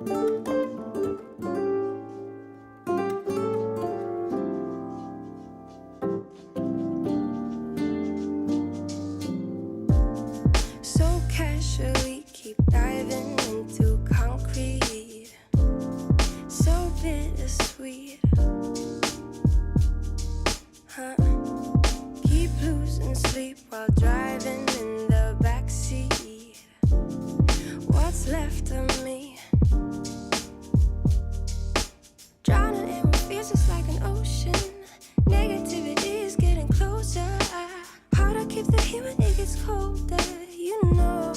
So casually keep diving into concrete, so bittersweet, huh? Keep losing sleep while driving in the backseat. What's left of me? Drowning in what feels just like an ocean. Negativity is getting closer. Hard to keep the heat when it gets colder, you know.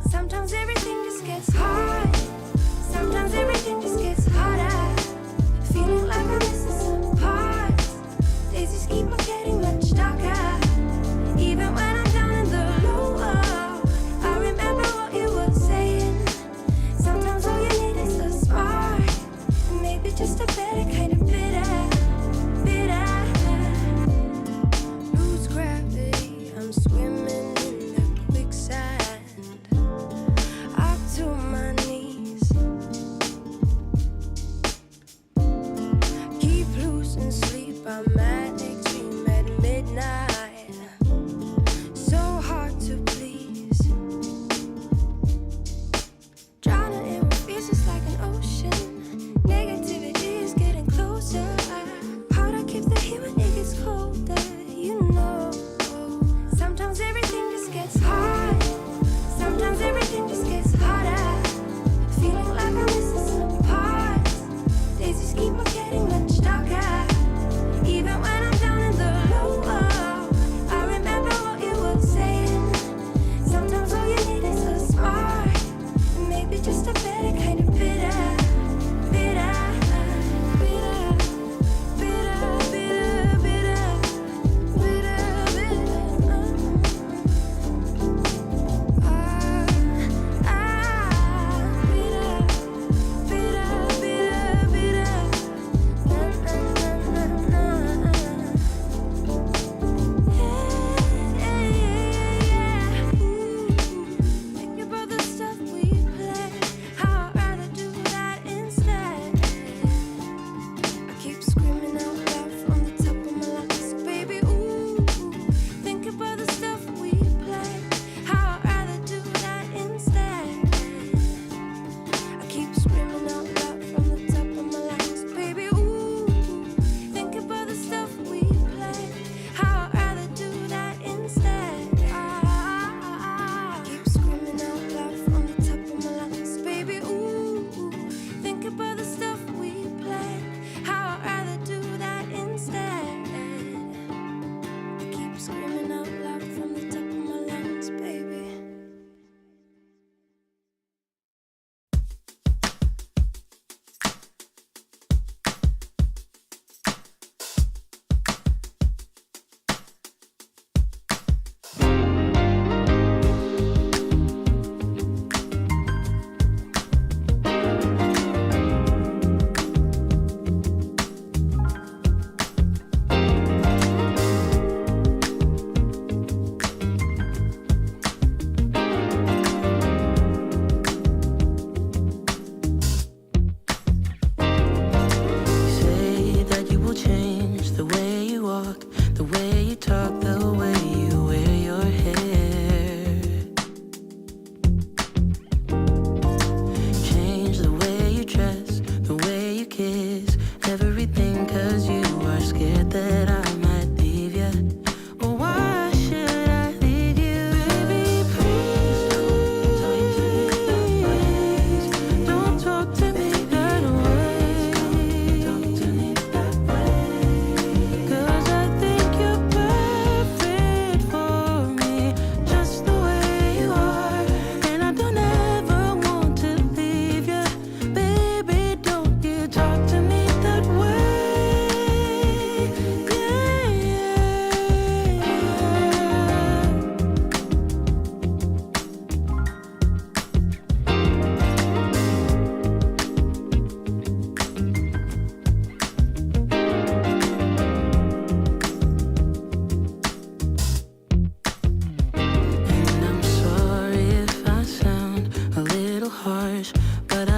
Sometimes everything just gets hard. Sometimes everything just gets harder. Feeling like I'm missing some parts. Days just keep on getting much darker. Even when I'm down in the low, I remember what you were saying.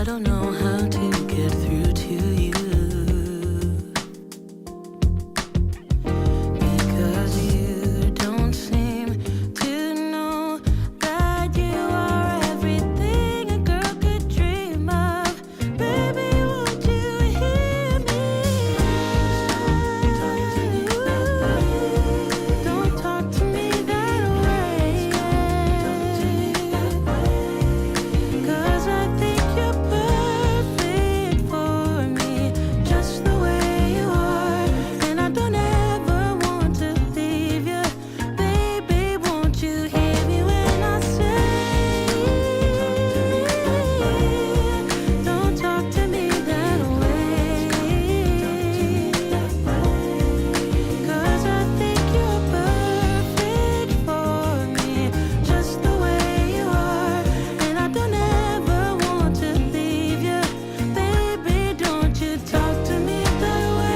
I don't know how to get through to you. Because you don't seem to know that you are everything a girl could dream of. Baby, won't you hear me? Don't talk to me that way. 'Cause I think you're perfect for me, just the way you are. And I don't ever want to leave you. Baby, won't you hear me when I say, don't talk to me that way. 'Cause I think you're perfect for me, just the way you are. And I don't ever want to leave you. Baby, don't you talk to me that way.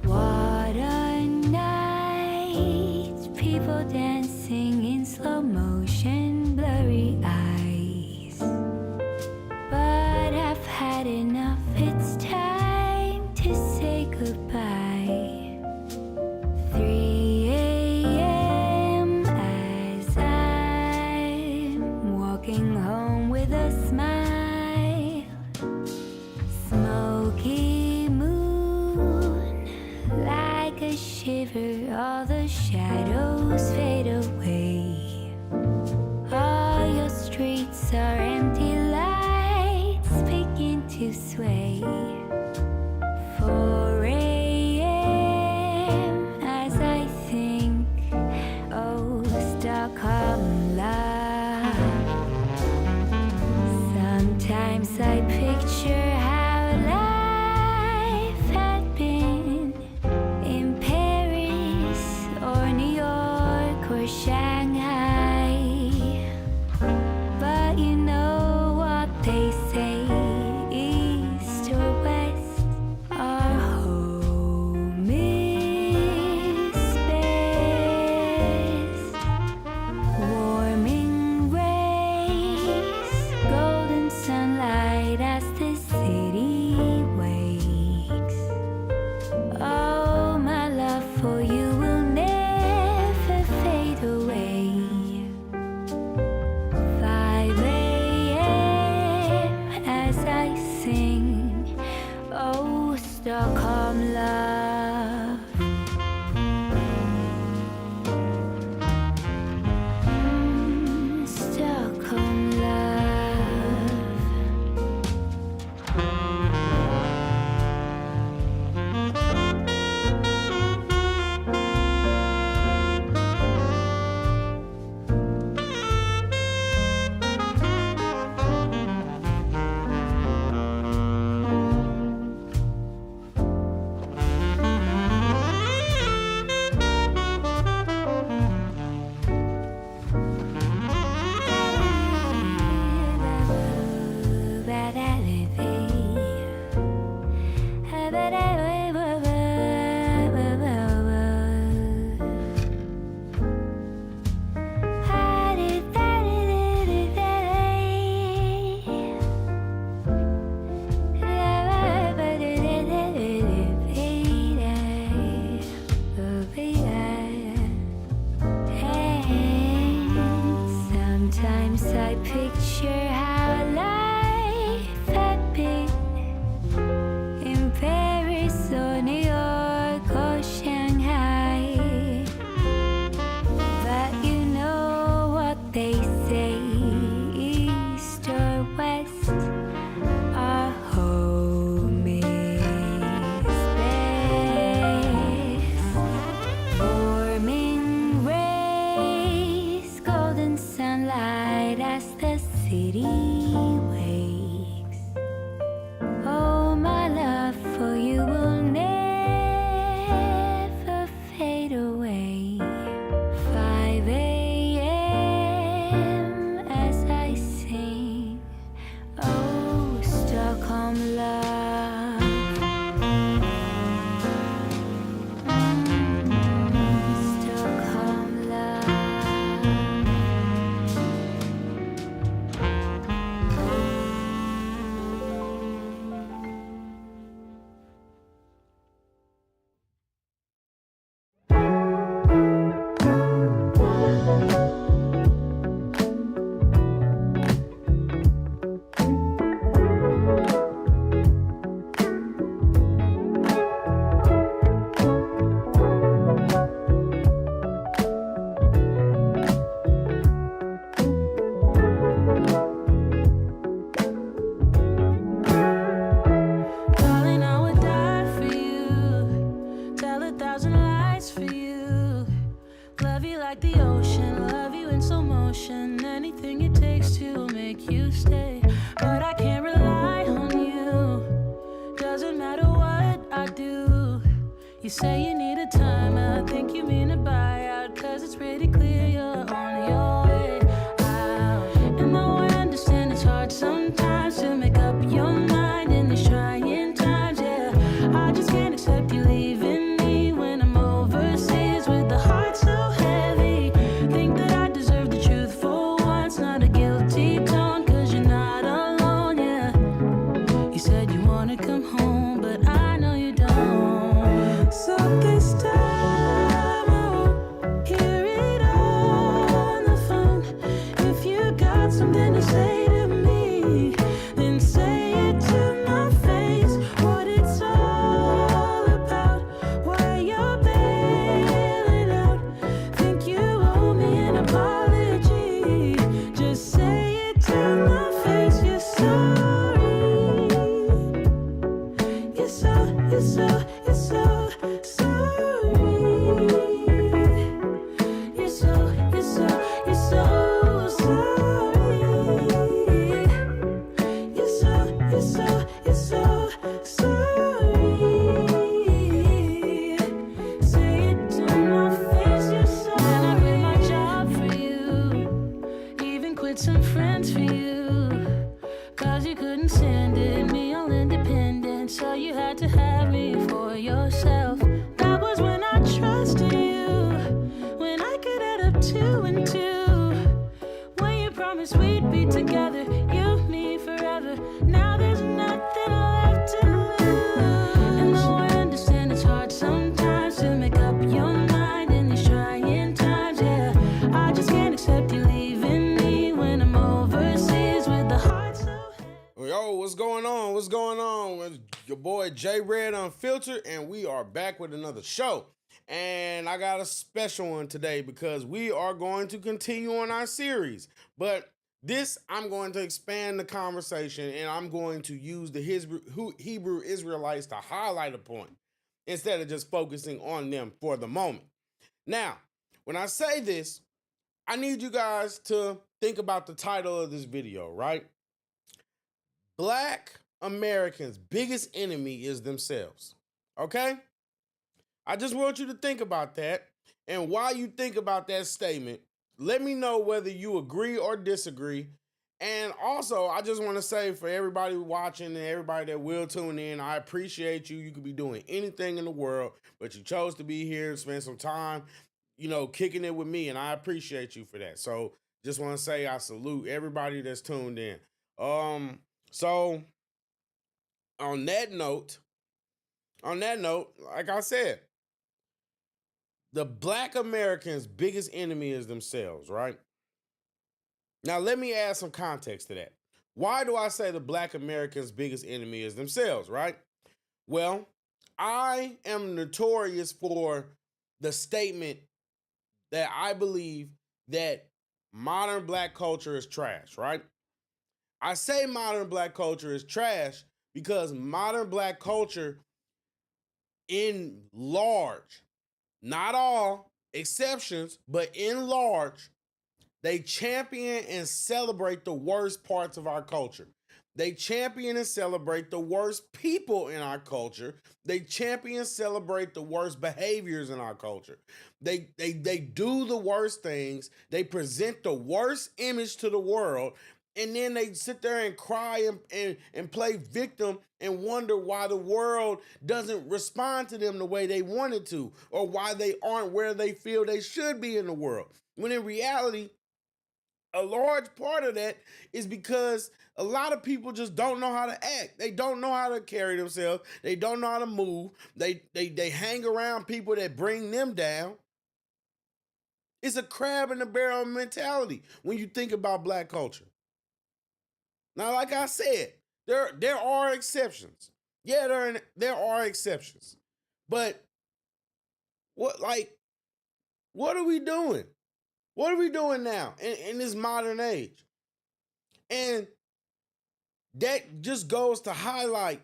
What a night, people dancing in slow motion, blurry eyes. But I've had enough, it's time to say goodbye. 3 a.m. as I'm walking home with a smile. Smoky moon, like a shiver, all the shadows fade away. All your streets are empty, lights begin to sway. 4 a.m. as I think, oh, Stockholm love. Sometimes I picture how life had been in Paris or New York or Shanghai. But you know what they say, east or west, our home is best. Warming rays, golden sunlight as say you need a timeout, think you mean a buyout, cause it's pretty clear you're on your way out. And though I understand it's hard sometimes to make up your mind in these trying times, yeah, I just can't accept you leaving me when I'm overseas with the heart so heavy. Think that I deserve the truth for once, not a guilty tone, cause you're not alone, yeah. You said you wanna come home, but I know you don't. So this time I won't hear it on the phone. If you got something to say to me, then say it to my face. What it's all about, why you're bailing out. Think you owe me an apology. Just say it to my face. You're sorry. You're so sorry. You're so sorry. You're so sorry. Say it to my face. You're sorry. And I quit my job for you, even quit some friends for you, cause you couldn't stand it, me all independent, so you had to have me for yourself. That was when I trusted you, when I could add up 2 and 2, when you promised we'd be together, you, me, forever. Now there's nothing left to lose. And though I understand it's hard sometimes to make up your mind in these trying times, yeah, I just can't accept you leaving me when I'm overseas with the heart so heavy. Yo, what's going on? What's going on? It's your boy J Red Unfiltered, and we are back with another show. And I got a special one today because we are going to continue on our series. But this, I'm going to expand the conversation, and I'm going to use the Hebrew Israelites to highlight a point instead of just focusing on them for the moment. Now, when I say this, I need you guys to think about the title of this video, right? Black Americans' biggest enemy is themselves. Okay? I just want you to think about that. And while you think about that statement, let me know whether you agree or disagree. And also, I just want to say for everybody watching and everybody that will tune in, I appreciate you. You could be doing anything in the world, but you chose to be here and spend some time, kicking it with me. And I appreciate you for that. So just want to say I salute everybody that's tuned in. So on that note, like I said, the Black Americans' biggest enemy is themselves, right? Now, let me add some context to that. Why do I say the Black Americans' biggest enemy is themselves, right? Well, I am notorious for the statement that I believe that modern Black culture is trash, right? I say modern Black culture is trash because modern Black culture, in large, not all exceptions, but in large, they champion and celebrate the worst parts of our culture. They champion and celebrate the worst people in our culture. They champion and celebrate the worst behaviors in our culture. They do the worst things. They present the worst image to the world. And then they sit there and cry and play victim and wonder why the world doesn't respond to them the way they wanted to, or why they aren't where they feel they should be in the world. When in reality, a large part of that is because a lot of people just don't know how to act. They don't know how to carry themselves. They don't know how to move. They hang around people that bring them down. It's a crab in the barrel mentality when you think about Black culture. Now, like I said, there are exceptions. Yeah, there are exceptions. But what are we doing? What are we doing now in this modern age? And that just goes to highlight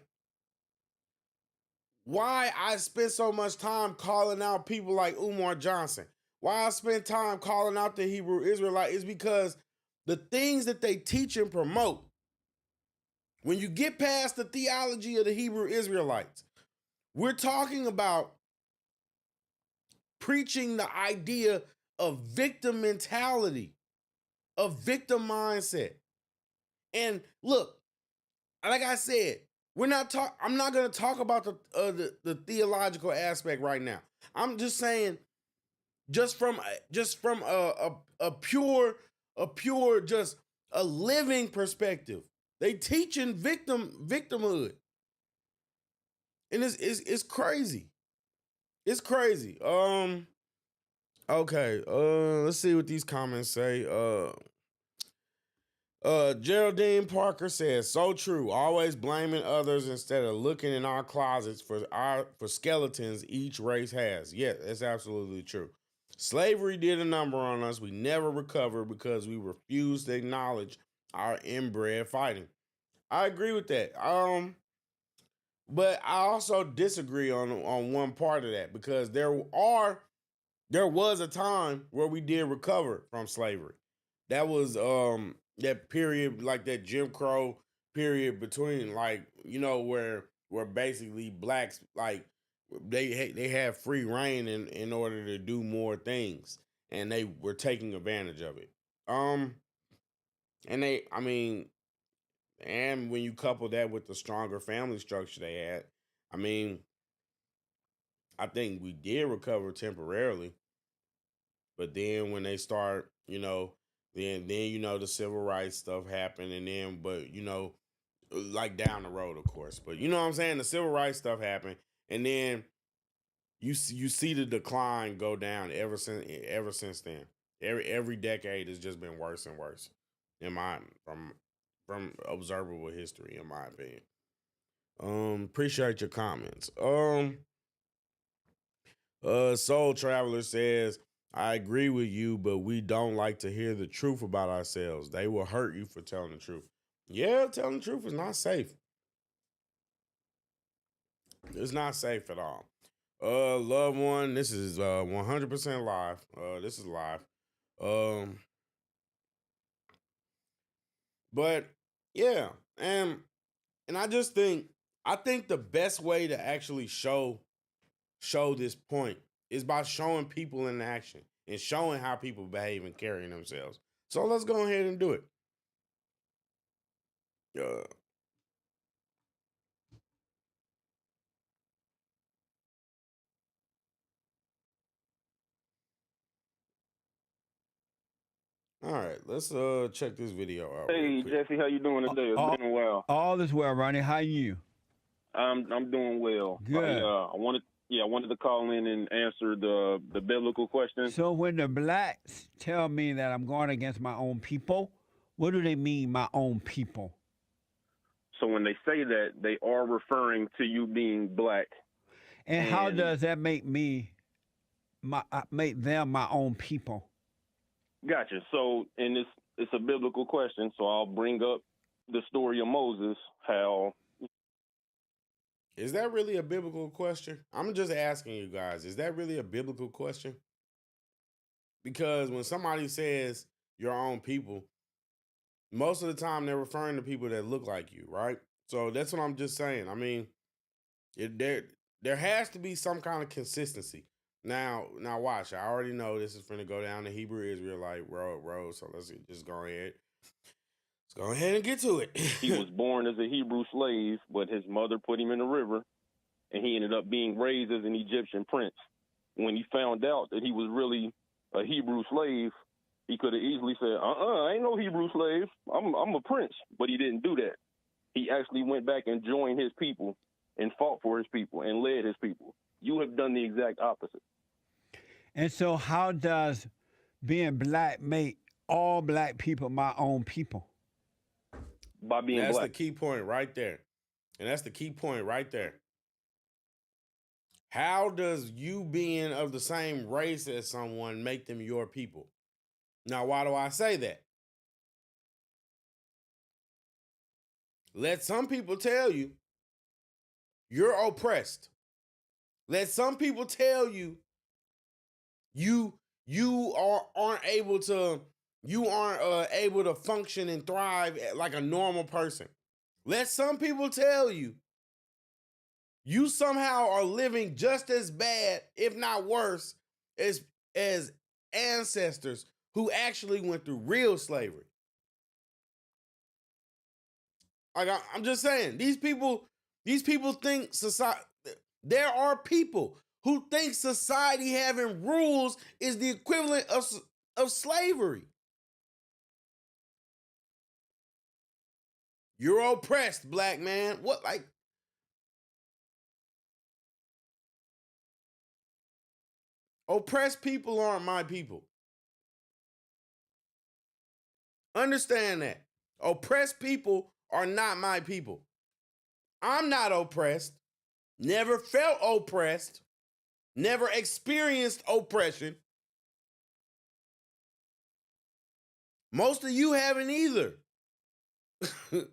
why I spend so much time calling out people like Umar Johnson. Why I spend time calling out the Hebrew Israelite is because the things that they teach and promote, when you get past the theology of the Hebrew Israelites, we're talking about preaching the idea of victim mentality, of victim mindset. And look, like I said, I'm not going to talk about the theological aspect right now. I'm just saying, just from a pure just a living perspective, they teaching victimhood, and it's crazy. It's crazy. Okay. Let's see what these comments say. Geraldine Parker says, so true. Always blaming others instead of looking in our closets for skeletons each race has. Yeah, that's absolutely true. Slavery did a number on us. We never recovered because we refused to acknowledge our inbred fighting. I agree with that. But I also disagree on one part of that, because there was a time where we did recover from slavery. That was that period, like that Jim Crow period between, like, where basically blacks, like, they had free reign in order to do more things, and they were taking advantage of it. And when you couple that with the stronger family structure they had, I think we did recover temporarily. But then when they start, then the civil rights stuff happened, and then, but like down the road, of course. But you know what I'm saying? The civil rights stuff happened, and then you see the decline go down ever since then. Every decade has just been worse and worse, from observable history, in my opinion. Appreciate your comments. Soul Traveler says, I agree with you, but we don't like to hear the truth about ourselves. They will hurt you for telling the truth. Yeah, telling the truth is not safe. It's not safe at all. Loved one, this is 100% live. This is live. But yeah, and I just think the best way to actually show this point is by showing people in action and showing how people behave and carrying themselves. So let's go ahead and do it. All right, let's check this video out. Hey Jesse, how you doing today? It's been a while. All is well, Ronnie. How are you? I'm doing well. Good. I wanted to call in and answer the biblical question. So when the blacks tell me that I'm going against my own people, what do they mean, my own people? So when they say that, they are referring to you being black. And how does that make them my own people? Gotcha. So, and it's a biblical question, so I'll bring up the story of Moses, how... Is that really a biblical question? I'm just asking you guys, is that really a biblical question? Because when somebody says your own people, most of the time they're referring to people that look like you, right? So that's what I'm just saying. I mean, there has to be some kind of consistency. Now watch. I already know this is finna go down the Hebrew Israelite road. So let's just go ahead. Let's go ahead and get to it. He was born as a Hebrew slave, but his mother put him in the river, and he ended up being raised as an Egyptian prince. When he found out that he was really a Hebrew slave, he could have easily said, I ain't no Hebrew slave. I'm a prince. But he didn't do that. He actually went back and joined his people and fought for his people and led his people. You have done the exact opposite. And so how does being black make all black people my own people? By being That's black. the key point right there. And that's the key point right there. How does you being of the same race as someone make them your people? Now, why do I say that? Let some people tell you you're oppressed. Let some people tell you you aren't able to function and thrive like a normal person. Let some people tell you you somehow are living just as bad, if not worse, as ancestors who actually went through real slavery. Like I'm just saying, these people think society. There are people who think society having rules is the equivalent of slavery. You're oppressed, black man. What, like? Oppressed people aren't my people. Understand that. Oppressed people are not my people. I'm not oppressed. Never felt oppressed. Never experienced oppression. Most of you haven't either. You're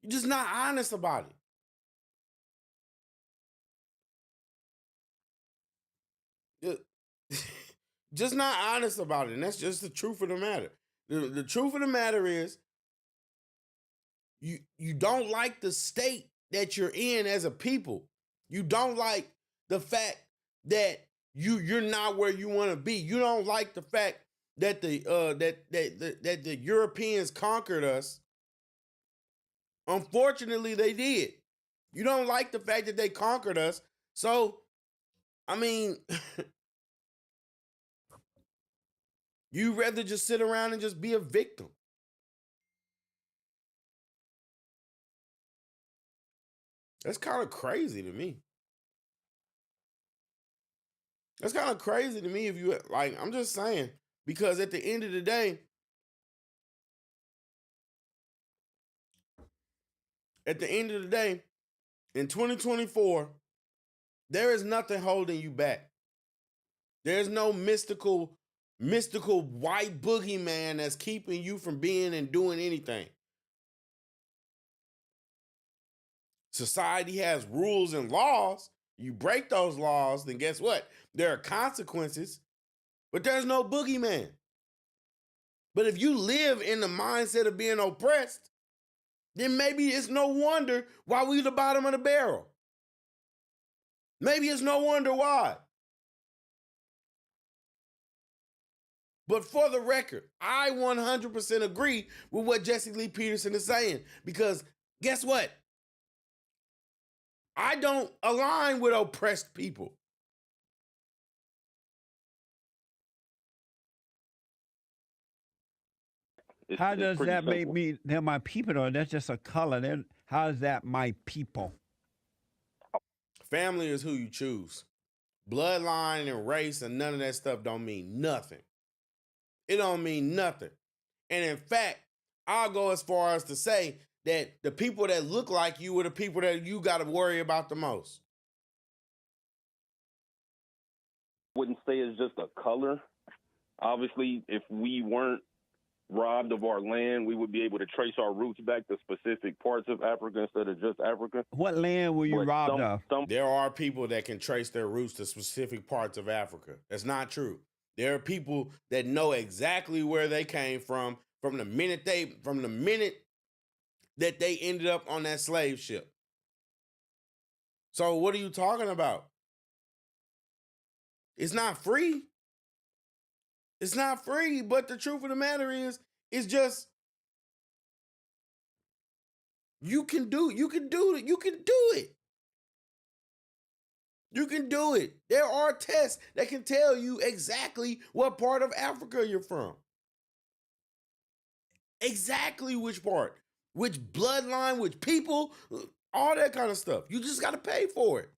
just not honest about it. Just not honest about it. And that's just the truth of the matter. The truth of the matter is you don't like the state that you're in as a people. You don't like the fact that you're not where you want to be. You don't like the fact that the Europeans conquered us. Unfortunately, they did. You don't like the fact that they conquered us. So, I mean, you'd rather just sit around and just be a victim. That's kind of crazy to me. That's kind of crazy to me if you, like, I'm just saying, because at the end of the day, in 2024, there is nothing holding you back. There's no mystical white boogeyman that's keeping you from being and doing anything. Society has rules and laws. You break those laws, then guess what? There are consequences, but there's no boogeyman. But if you live in the mindset of being oppressed, then maybe it's no wonder why we the bottom of the barrel. Maybe it's no wonder why. But for the record, I 100% agree with what Jesse Lee Peterson is saying, because guess what? I don't align with oppressed people. How does pretty that make simple. me, they're my people, or that's just a color? How is that my people? Family is who you choose. Bloodline and race and none of that stuff don't mean nothing. It don't mean nothing. And in fact, I'll go as far as to say that the people that look like you are the people that you got to worry about the most. Wouldn't say it's just a color. Obviously, if we weren't robbed of our land, we would be able to trace our roots back to specific parts of Africa instead of just Africa. What land were you But robbed of? There are people that can trace their roots to specific parts of Africa. That's not true. There are people that know exactly where they came from the minute that they ended up on that slave ship. So what are you talking about? It's not free. It's not free, but the truth of the matter is, it's just you can do it. You can do it. There are tests that can tell you exactly what part of Africa you're from. Exactly which part, which bloodline, which people, all that kind of stuff. You just got to pay for it.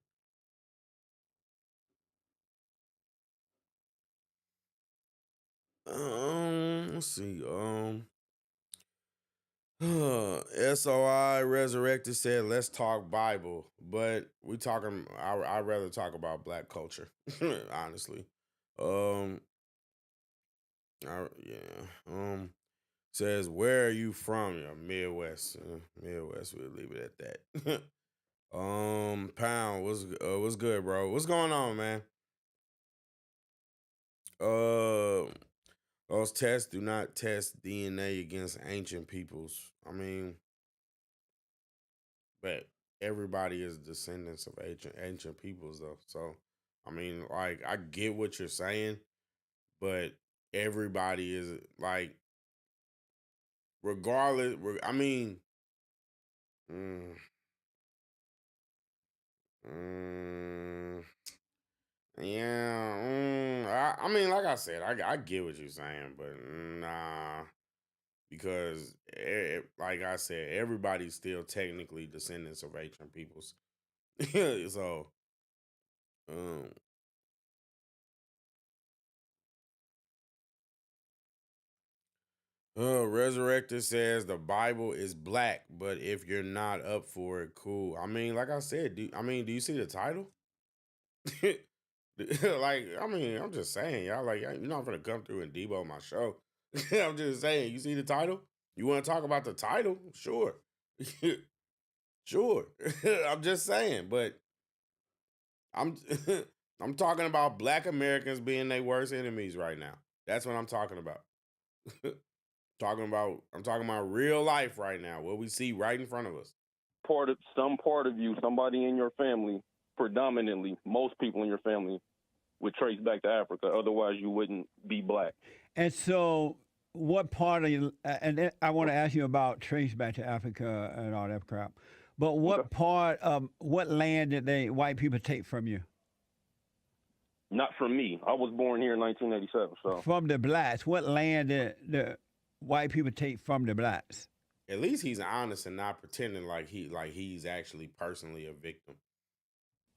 Let's see. SOI Resurrected said, "Let's talk Bible," but we talking. I'd rather talk about Black culture, honestly. Says, "Where are you from?" Yeah, Midwest. Midwest. We'll leave it at that. Pound, what's good, bro? What's going on, man? Those tests do not test DNA against ancient peoples. I mean, but everybody is descendants of ancient peoples, though. So I mean, like, I get what you're saying, but everybody is like, regardless. I mean, mm, mm, yeah. I mean, like I said, I get what you're saying, but nah, because like I said, everybody's still technically descendants of ancient peoples. So, um, Resurrected says the Bible is black, but if you're not up for it, cool. I mean, like I said, do you see the title? Like, I mean, I'm just saying, y'all, like, you're not gonna come through and debo my show. I'm just saying, you see the title? You want to talk about the title? Sure. Sure. I'm just saying, but I'm I'm talking about black Americans being their worst enemies right now. That's what I'm talking about. I'm talking about real life right now, what we see right in front of us. Some part of you, somebody in your family, predominantly, most people in your family would trace back to Africa. Otherwise, you wouldn't be black. And so, what part of you? And then I want to ask you about trace back to Africa and all that crap. But what part of what land did white people take from you? Not from me. I was born here in 1987. So from the blacks, what land did the white people take from the blacks? At least he's honest and not pretending like he's actually personally a victim.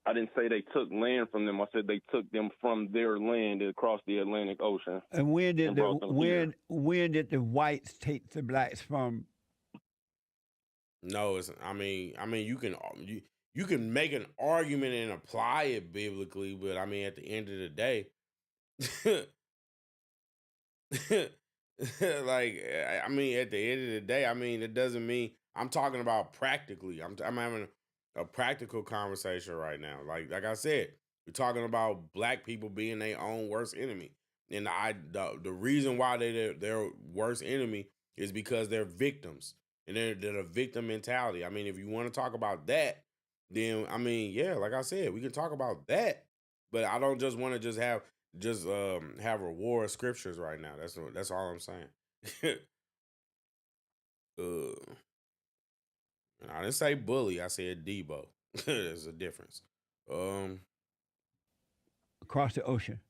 I didn't say they took land from them. I said they took them from their land across the Atlantic Ocean. And when did the whites take the blacks from? No, I mean you can make an argument and apply it biblically, but I mean at the end of the day, like, I mean, at the end of the day, I mean, it doesn't mean I'm talking about practically. I'm having a practical conversation right now. Like I said, we're talking about black people being their own worst enemy, and the reason why they're their worst enemy is because they're victims, and they're a victim mentality. I mean, if you want to talk about that, then I mean, yeah, like I said, we can talk about that, but I don't just want to have a war of scriptures right now. That's all I'm saying. And I didn't say bully. I said Debo. There's a difference. Across the ocean.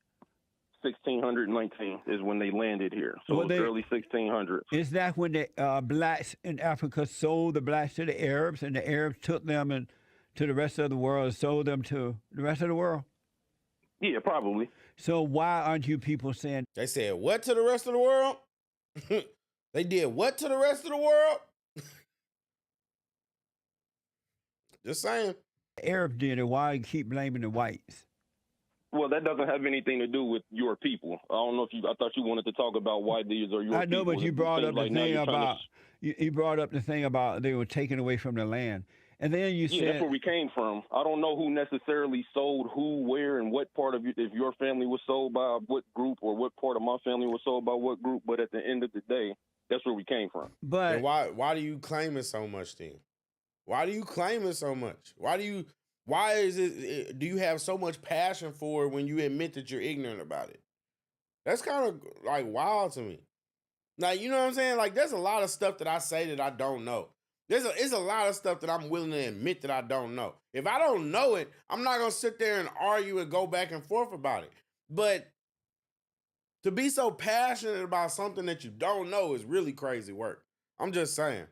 1619 is when they landed here. So it's early 1600s. Is that when the blacks in Africa sold the blacks to the Arabs, and the Arabs took them and to the rest of the world and sold them to the rest of the world? Yeah, probably. So why aren't you people saying... They said what to the rest of the world? They did what to the rest of the world? Just saying. The Arabs did it. Why you keep blaming the whites? Well, that doesn't have anything to do with your people. I don't know if I thought you wanted to talk about why these are your people. I know, but you brought up the thing about... You brought up the thing about they were taken away from the land. And then you said... that's where we came from. I don't know who necessarily sold who, where, and what part of if your family was sold by what group or what part of my family was sold by what group. But at the end of the day, that's where we came from. But and why do you claim it so much then? Why do you claim it so much? Why is it, do you have so much passion for it when you admit that you're ignorant about it? That's kind of like wild to me. Now, you know what I'm saying? Like, there's a lot of stuff that I say that I don't know. There's a lot of stuff that I'm willing to admit that I don't know. If I don't know it, I'm not going to sit there and argue and go back and forth about it. But to be so passionate about something that you don't know is really crazy work. I'm just saying.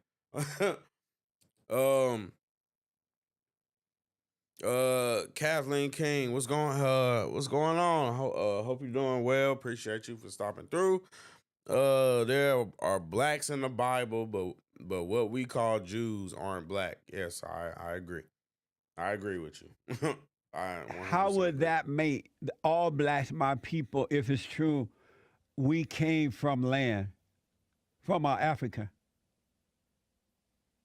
Kathleen King, what's going on? Hope you're doing well. Appreciate you for stopping through. There are blacks in the Bible, but what we call Jews aren't black. Yes, I agree. I agree with you. How would that make all blacks my people if it's true we came from land, from Africa?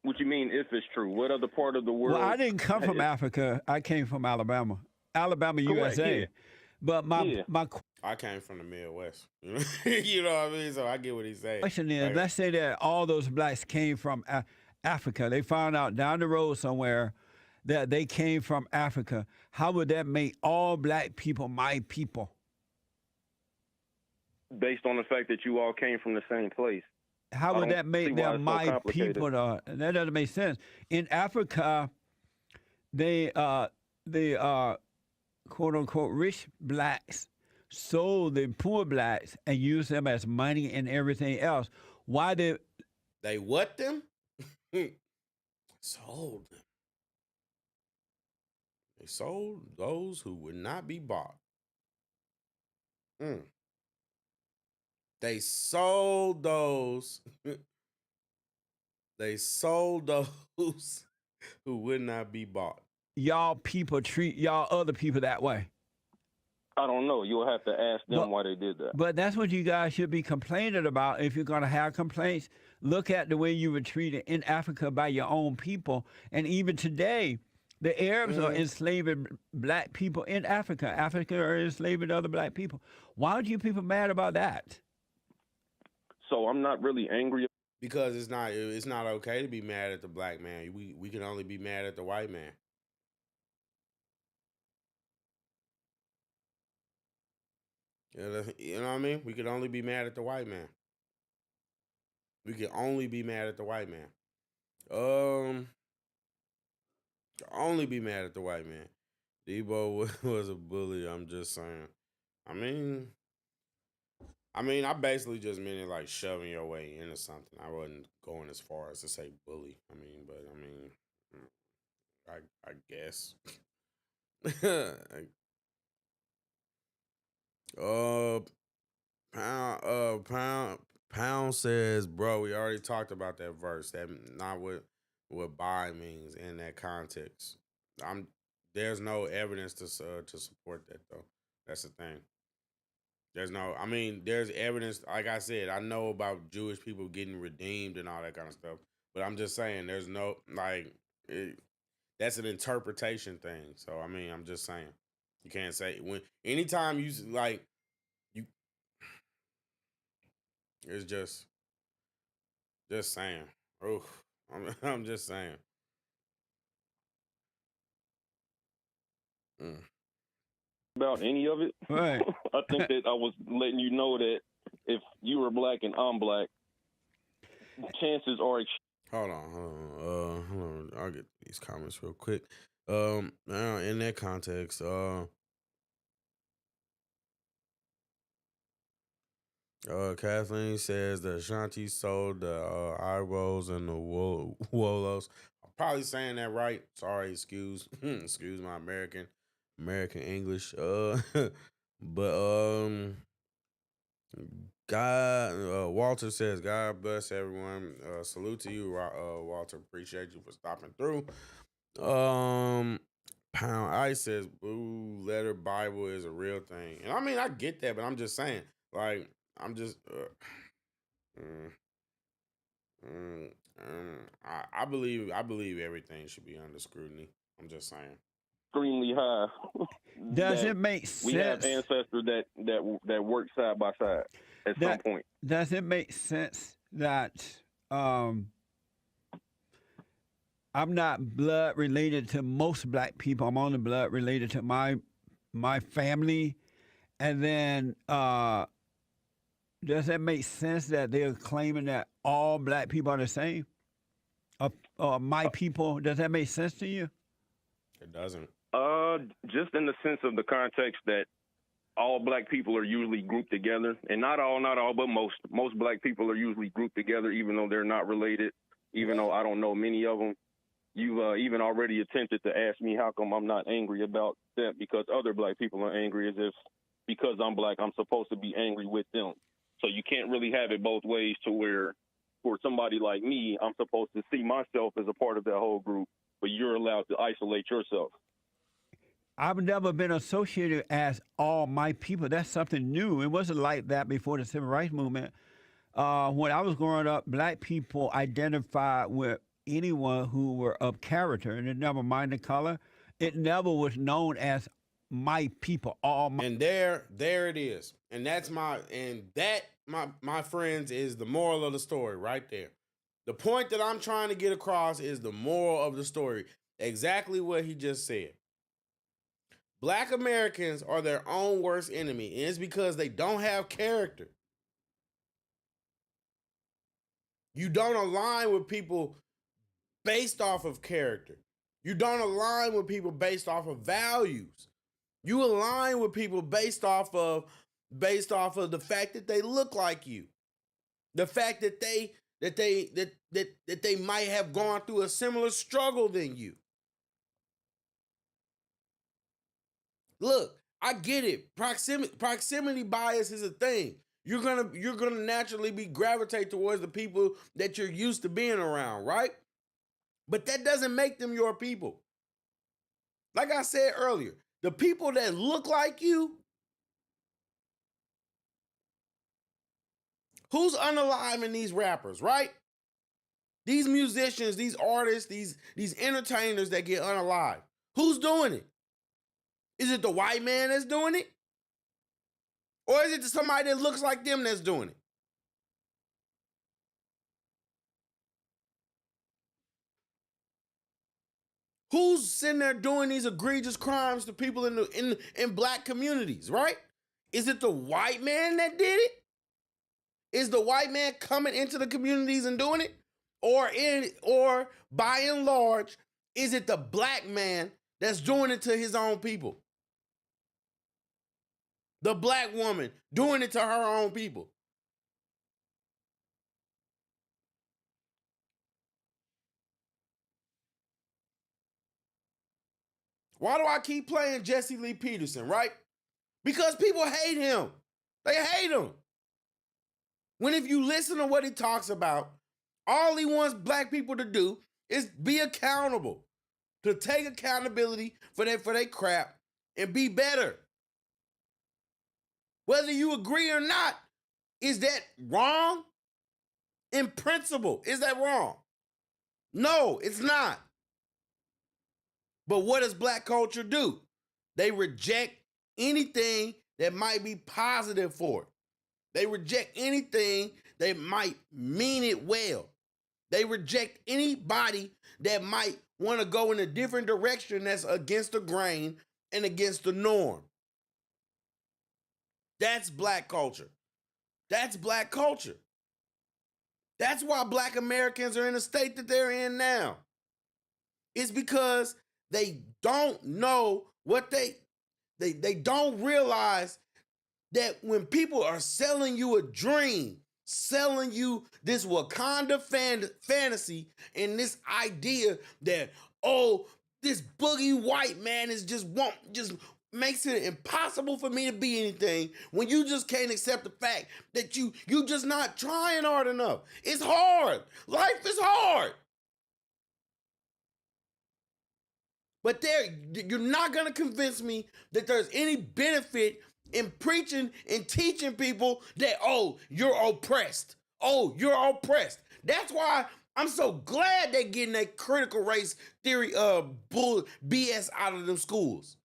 What you mean if it's true? What other part of the world? Well, I didn't come from Africa. I came from Alabama, USA. Yeah. But my I came from the Midwest. You know what I mean? So I get what he's saying. question is, like, let's say that all those blacks came from Africa. They found out down the road somewhere that they came from Africa, how would that make all black people my people? Based on the fact that you all came from the same place. How I would don't that see make why them it's so my complicated. people? That doesn't make sense. In Africa, they quote unquote rich blacks sold the poor blacks and used them as money and everything else. Why did They what them? Sold them. They sold those who would not be bought. They sold those. They sold those who would not be bought. y'all people treat y'all other people that way? I don't know. You'll have to ask them why they did that. But that's what you guys should be complaining about. If you're going to have complaints, look at the way you were treated in Africa by your own people. And even today, the Arabs are enslaving black people in Africa. Africa are enslaving other black people. Why are you people mad about that? So I'm not really angry. Because it's not okay to be mad at the black man. We can only be mad at the white man. You know what I mean? We could only be mad at the white man. We can only be mad at the white man. Only be mad at the white man. Debo was a bully. I'm just saying. I mean, I basically just meant it like shoving your way into something. I wasn't going as far as to say bully. I guess. Pound says, bro, we already talked about that verse. That not what buy means in that context. There's no evidence to support that though. That's the thing. There's evidence. Like I said, I know about Jewish people getting redeemed and all that kind of stuff. But I'm just saying, there's no that's an interpretation thing. So I'm just saying, you can't say anytime you it's just saying. Oh, I'm just saying. About any of it. Right. I think that I was letting you know that if you were black and I'm black, chances are. Hold on. I'll get these comments real quick. Now in that context, Kathleen says that Ashanti sold the eye rolls and the Wolos. I'm probably saying that right. Sorry, excuse my American English. But God, Walter says, God bless everyone. Salute to you, Walter. Appreciate you for stopping through. Pound Ice says, Blue Letter Bible is a real thing. And I get that, but I'm just saying, like, I'm just, I believe everything should be under scrutiny. I'm just saying. Extremely high. Does it make sense? We have ancestors that work side by side at some point. Does it make sense that I'm not blood related to most black people? I'm only blood related to my family, and then does that make sense that they're claiming that all black people are the same? My people, does that make sense to you? It doesn't. Just in the sense of the context that all black people are usually grouped together, and not all, but most black people are usually grouped together, even though they're not related, even though I don't know many of them. You've even already attempted to ask me how come I'm not angry about that because other black people are angry, as if because I'm black, I'm supposed to be angry with them. So you can't really have it both ways to where for somebody like me, I'm supposed to see myself as a part of that whole group, but you're allowed to isolate yourself. I've never been associated as all my people. That's something new. It wasn't like that before the Civil Rights Movement. When I was growing up, black people identified with anyone who were of character, and it never mind the color. It never was known as my people. And there it is. And my friends, is the moral of the story right there. The point that I'm trying to get across is the moral of the story. Exactly what he just said. Black Americans are their own worst enemy, and it's because they don't have character. You don't align with people based off of character. You don't align with people based off of values. You align with people based off of the fact that they look like you. The fact that they might have gone through a similar struggle than you. Look, I get it. Proximity bias is a thing. You're gonna naturally be gravitate towards the people that you're used to being around, right? But that doesn't make them your people. Like I said earlier, the people that look like you, who's unalive in these rappers, right? These musicians, these artists, these entertainers that get unalive. Who's doing it? Is it the white man that's doing it? Or is it somebody that looks like them that's doing it? Who's sitting there doing these egregious crimes to people in black communities, right? Is it the white man that did it? Is the white man coming into the communities and doing it? Or by and large, is it the black man that's doing it to his own people? The black woman doing it to her own people. Why do I keep playing Jesse Lee Peterson, right? Because people hate him. They hate him. When if you listen to what he talks about, all he wants black people to do is be accountable, to take accountability for their crap and be better. Whether you agree or not, is that wrong? In principle, is that wrong? No, it's not. But what does black culture do? They reject anything that might be positive for it. They reject anything that might mean it well. They reject anybody that might want to go in a different direction that's against the grain and against the norm. That's black culture. That's black culture. That's why black Americans are in the state that they're in now. It's because they don't know what they don't realize that when people are selling you a dream, selling you this Wakanda fantasy and this idea that, oh, this boogie white man is just makes it impossible for me to be anything, when you just can't accept the fact that you just not trying hard enough. It's hard. Life is hard. But you're not going to convince me that there's any benefit in preaching and teaching people that, oh, you're oppressed. Oh, you're oppressed. That's why I'm so glad they're getting that critical race theory bull BS out of them schools.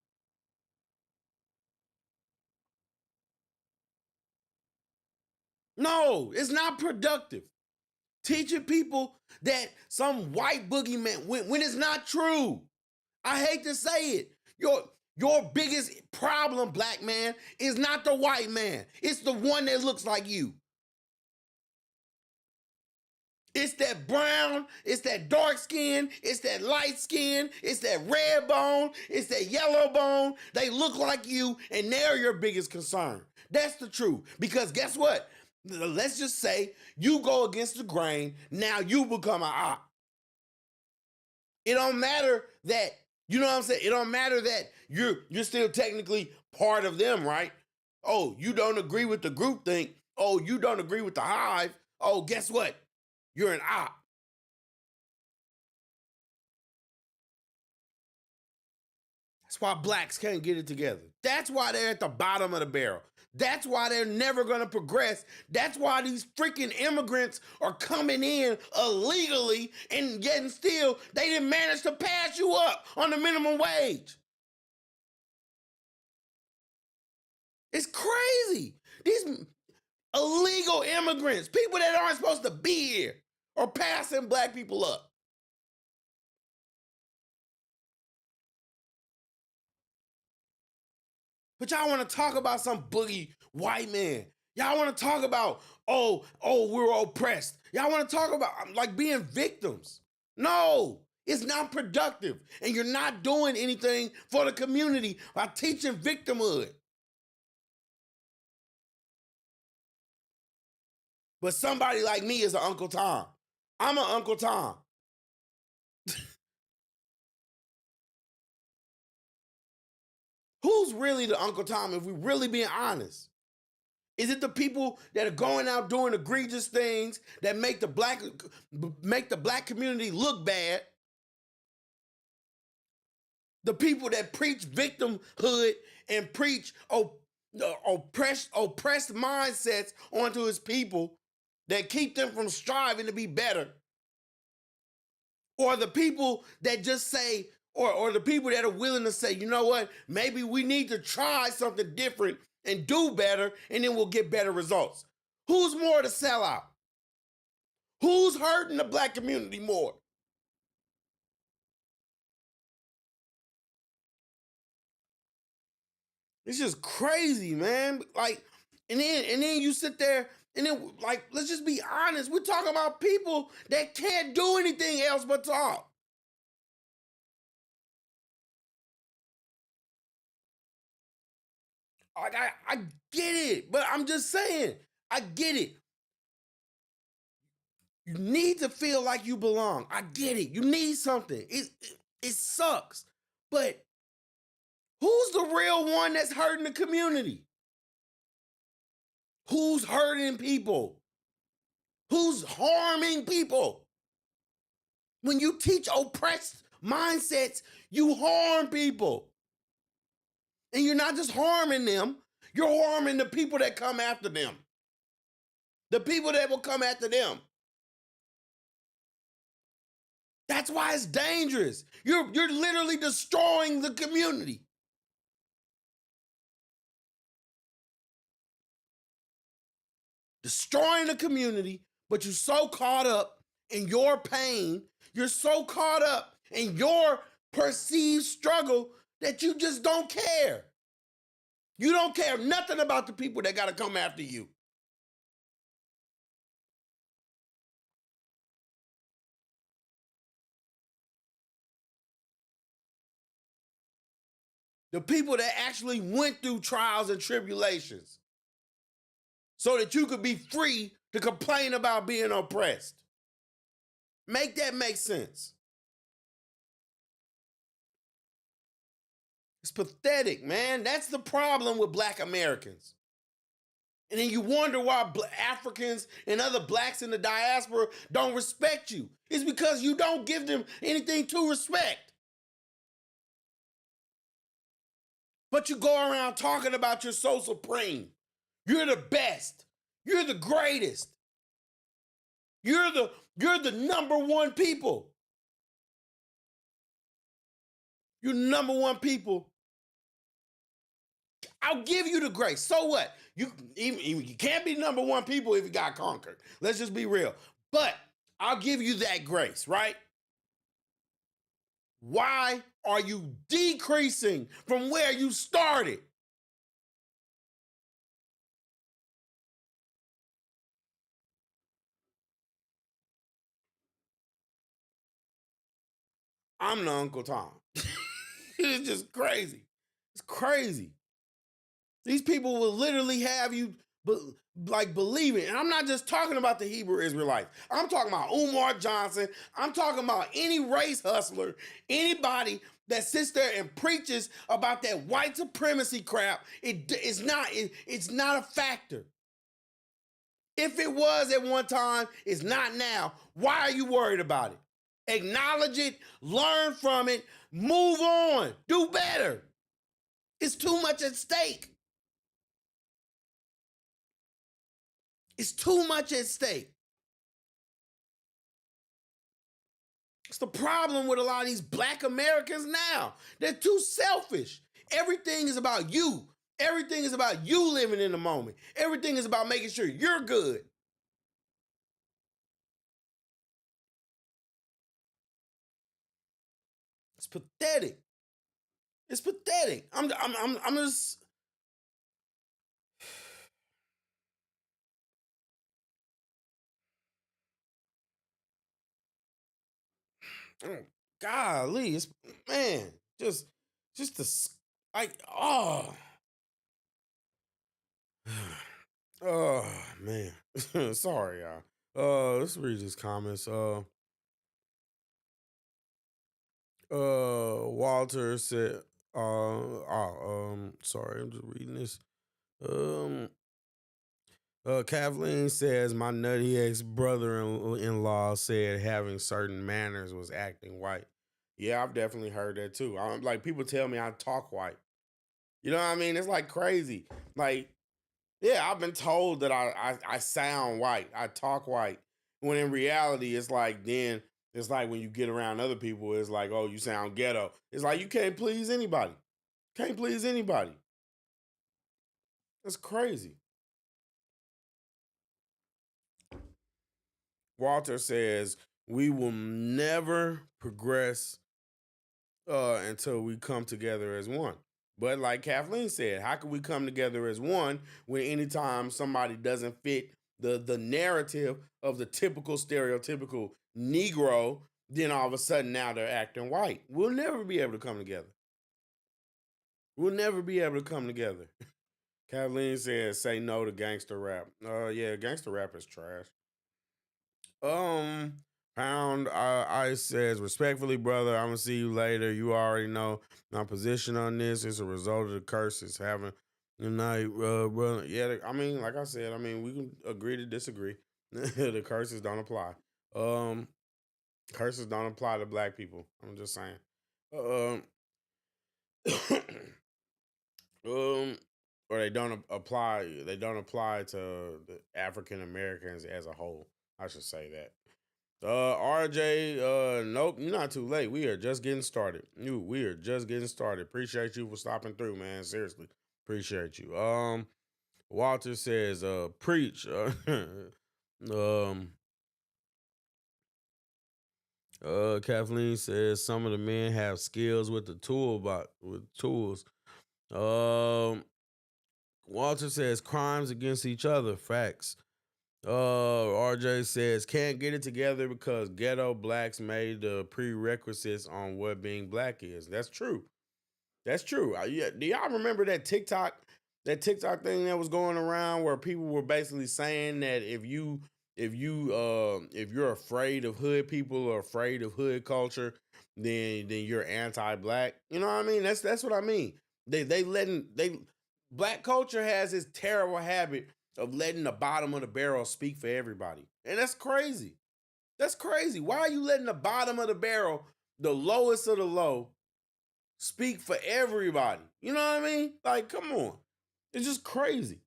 No, it's not productive. Teaching people that some white boogeyman, when it's not true. I hate to say it. Your biggest problem, black man, is not the white man. It's the one that looks like you. It's that brown, it's that dark skin, it's that light skin, it's that red bone, it's that yellow bone. They look like you, and they're your biggest concern. That's the truth. Because guess what? Let's just say you go against the grain, now you become an op. It don't matter that, you know what I'm saying? It don't matter that you're still technically part of them, right? Oh, you don't agree with the group think. Oh, you don't agree with the hive. Oh, guess what? You're an op. That's why blacks can't get it together. That's why they're at the bottom of the barrel. That's why they're never going to progress. That's why these freaking immigrants are coming in illegally, and yet still they didn't manage to pass you up on the minimum wage. It's crazy. These illegal immigrants, people that aren't supposed to be here, are passing black people up. But y'all want to talk about some boogie white man. Y'all want to talk about, oh, we're oppressed. Y'all want to talk about like being victims. No, it's not productive. And you're not doing anything for the community by teaching victimhood. But somebody like me is an Uncle Tom. I'm an Uncle Tom. Who's really the Uncle Tom if we're really being honest? Is it the people that are going out doing egregious things that make the black community look bad? The people that preach victimhood and preach oppressed mindsets onto his people that keep them from striving to be better? Or the people that just say, or the people that are willing to say, you know what, maybe we need to try something different and do better, and then we'll get better results. Who's more to sell out? Who's hurting the black community more? It's just crazy, man. Like, and then you sit there, and then, like, let's just be honest. We're talking about people that can't do anything else but talk. I get it, but I'm just saying, I get it. You need to feel like you belong. I get it. You need something. It sucks. But who's the real one that's hurting the community? Who's hurting people? Who's harming people? When you teach oppressed mindsets, you harm people. And you're not just harming them, you're harming the people that come after them. The people that will come after them. That's why it's dangerous. You're literally destroying the community. Destroying the community, but you're so caught up in your pain, you're so caught up in your perceived struggle that you just don't care. You don't care nothing about the people that got to come after you. The people that actually went through trials and tribulations so that you could be free to complain about being oppressed. Make that make sense. It's pathetic, man. That's the problem with black Americans. And then you wonder why Africans and other blacks in the diaspora don't respect you. It's because you don't give them anything to respect. But you go around talking about you're so supreme. You're the best. You're the greatest. You're the number one people. You're number one people. I'll give you the grace. So what? You can't be number one people if you got conquered. Let's just be real. But I'll give you that grace, right? Why are you decreasing from where you started? I'm the Uncle Tom. It's just crazy. It's crazy. These people will literally have you believe it. And I'm not just talking about the Hebrew Israelites. I'm talking about Umar Johnson. I'm talking about any race hustler, anybody that sits there and preaches about that white supremacy crap. It's not a factor. If it was at one time, it's not now. Why are you worried about it? Acknowledge it, learn from it, move on, do better. It's too much at stake. It's too much at stake. It's the problem with a lot of these black Americans now. They're too selfish. Everything is about you. Everything is about you living in the moment. Everything is about making sure you're good. It's pathetic. It's pathetic. I'm just golly, it's man, just the like oh man, sorry y'all. Let's read these comments. Walter said, sorry, I'm just reading this. Um, Kathleen says my nutty ex brother-in-law said having certain manners was acting white. Yeah, I've definitely heard that too. I'm like people tell me I talk white. You know what I mean? It's like crazy. Like, yeah, I've been told that I sound white, I talk white. When in reality, it's like then it's like when you get around other people, it's like, oh, you sound ghetto. It's like you can't please anybody. Can't please anybody. That's crazy. Walter says we will never progress until we come together as one. But like Kathleen said, how can we come together as one when anytime somebody doesn't fit the narrative of the typical stereotypical Negro, then all of a sudden now they're acting white? We'll never be able to come together. We'll never be able to come together. Kathleen says, say no to gangster rap. Yeah, gangster rap is trash. Um, Pound Ice says, respectfully, brother, I'm gonna see you later. You already know my position on this. It's a result of the curses having the night, brother. Yeah, I mean, like I said, I mean, we can agree to disagree. The curses don't apply. Um, Curses don't apply to black people. I'm just saying. Um, um, or they don't apply. They don't apply to the African Americans as a whole. I should say that. RJ, nope, you're not too late. We are just getting started. We are just getting started. Appreciate you for stopping through, man. Seriously. Appreciate you. Walter says, preach. Um, Kathleen says some of the men have skills with the with tools. Um, Walter says crimes against each other. Facts. RJ says can't get it together because ghetto blacks made the prerequisites on what being black is. That's true. That's true. Yeah, do y'all remember that TikTok thing that was going around where people were basically saying that if you're afraid of hood people or afraid of hood culture, then you're anti-black. You know what I mean? That's what I mean. They black culture has this terrible habit of letting the bottom of the barrel speak for everybody. And that's crazy. That's crazy. Why are you letting the bottom of the barrel, the lowest of the low, speak for everybody? You know what I mean? Like, come on. It's just crazy.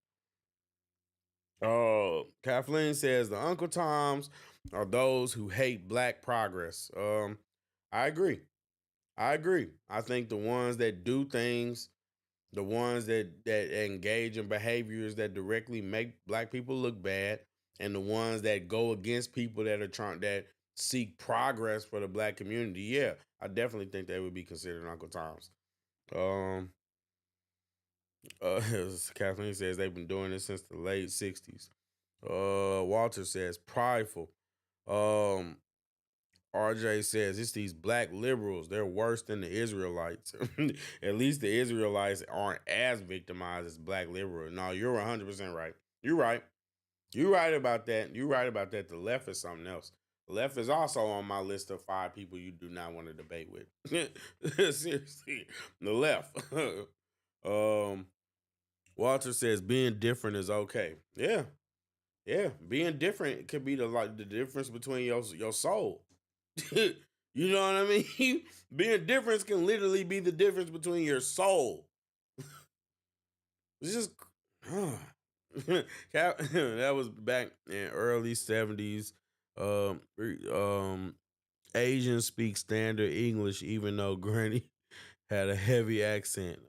Kathleen says the Uncle Toms are those who hate black progress. I agree. I agree. I think the ones that do things, the ones that engage in behaviors that directly make black people look bad, and the ones that go against people that are trying that seek progress for the black community. Yeah, I definitely think they would be considered Uncle Toms. Um, as Kathleen says they've been doing this since the late '60s. Walter says prideful. Um, RJ says it's these black liberals. They're worse than the Israelites. At least the Israelites aren't as victimized as black liberals. No, you're 100% right. You're right. You're right about that. You're right about that. The left is something else. The left is also on my list of 5 people you do not want to debate with. Seriously, the left. um, Walter says being different is okay. Yeah, yeah. Being different could be the difference between your soul. You know what I mean? Being different can literally be the difference between your soul. It's just that was back in early '70s. Asians speak standard English, even though Granny had a heavy accent.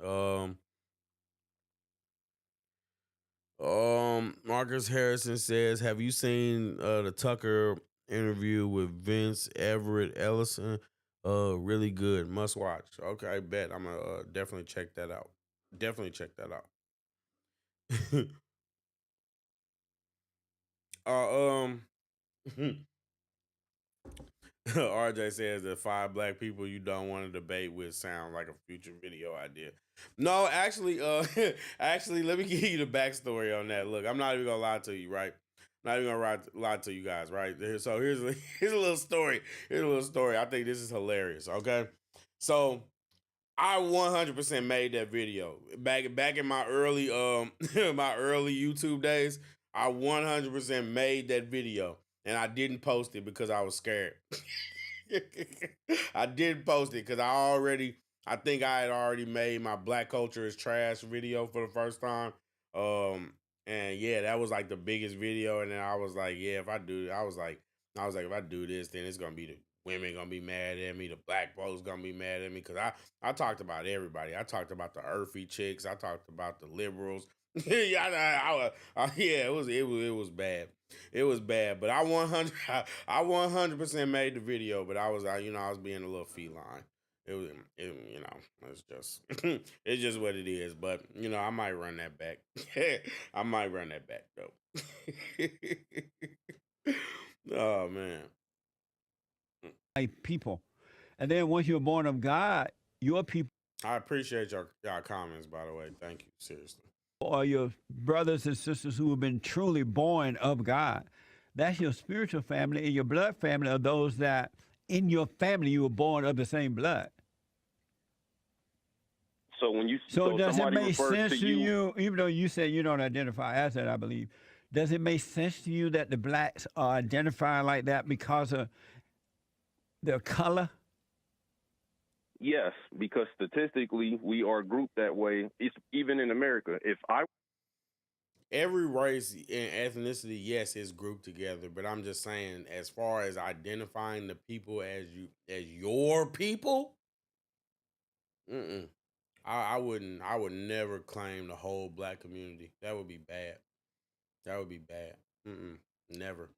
Marcus Harrison says, "Have you seen the Tucker interview with Vince Everett Ellison? Really good, must watch." Okay, I bet I'm gonna definitely check that out. Definitely check that out. uh, um, RJ says that 5 black people you don't want to debate with sound like a future video idea. No, actually, actually, let me give you the backstory on that. Look, I'm not even gonna lie to you, right? Not even gonna lie to you guys, right? So here's a little story. Here's a little story. I think this is hilarious. Okay, so I 100% made that video back in my early my early YouTube days. I 100% made that video, and I didn't post it because I was scared. I did post it because I think I had already made my Black Culture is Trash video for the first time. Um, and yeah, that was like the biggest video. And then I was like, yeah, if I do, I was like, if I do this, then it's gonna be the women gonna be mad at me, the black folks gonna be mad at me because I talked about everybody. I talked about the earthy chicks. I talked about the liberals. Yeah, yeah, it was bad. It was bad, but I 100% made the video, but I was I was being a little feline. It's just it's just what it is. But I might run that back. I might run that back though. Oh man. Like people. And then once you're born of God, your people I appreciate y'all comments, by the way. Thank you. Seriously. are your brothers and sisters who have been truly born of God. That's your spiritual family, and your blood family are those that in your family you were born of the same blood. So when you So does it somebody make refers sense to to you, even though you say you don't identify as that, I believe, does it make sense to you that the blacks are identifying like that because of their color? Yes, because statistically we are grouped that way. It's even in America. If I Every race and ethnicity, yes, is grouped together, but I'm just saying, as far as identifying the people as your people, mm-mm. I would never claim the whole black community. That would be bad. That would be bad. Mm-mm. Never.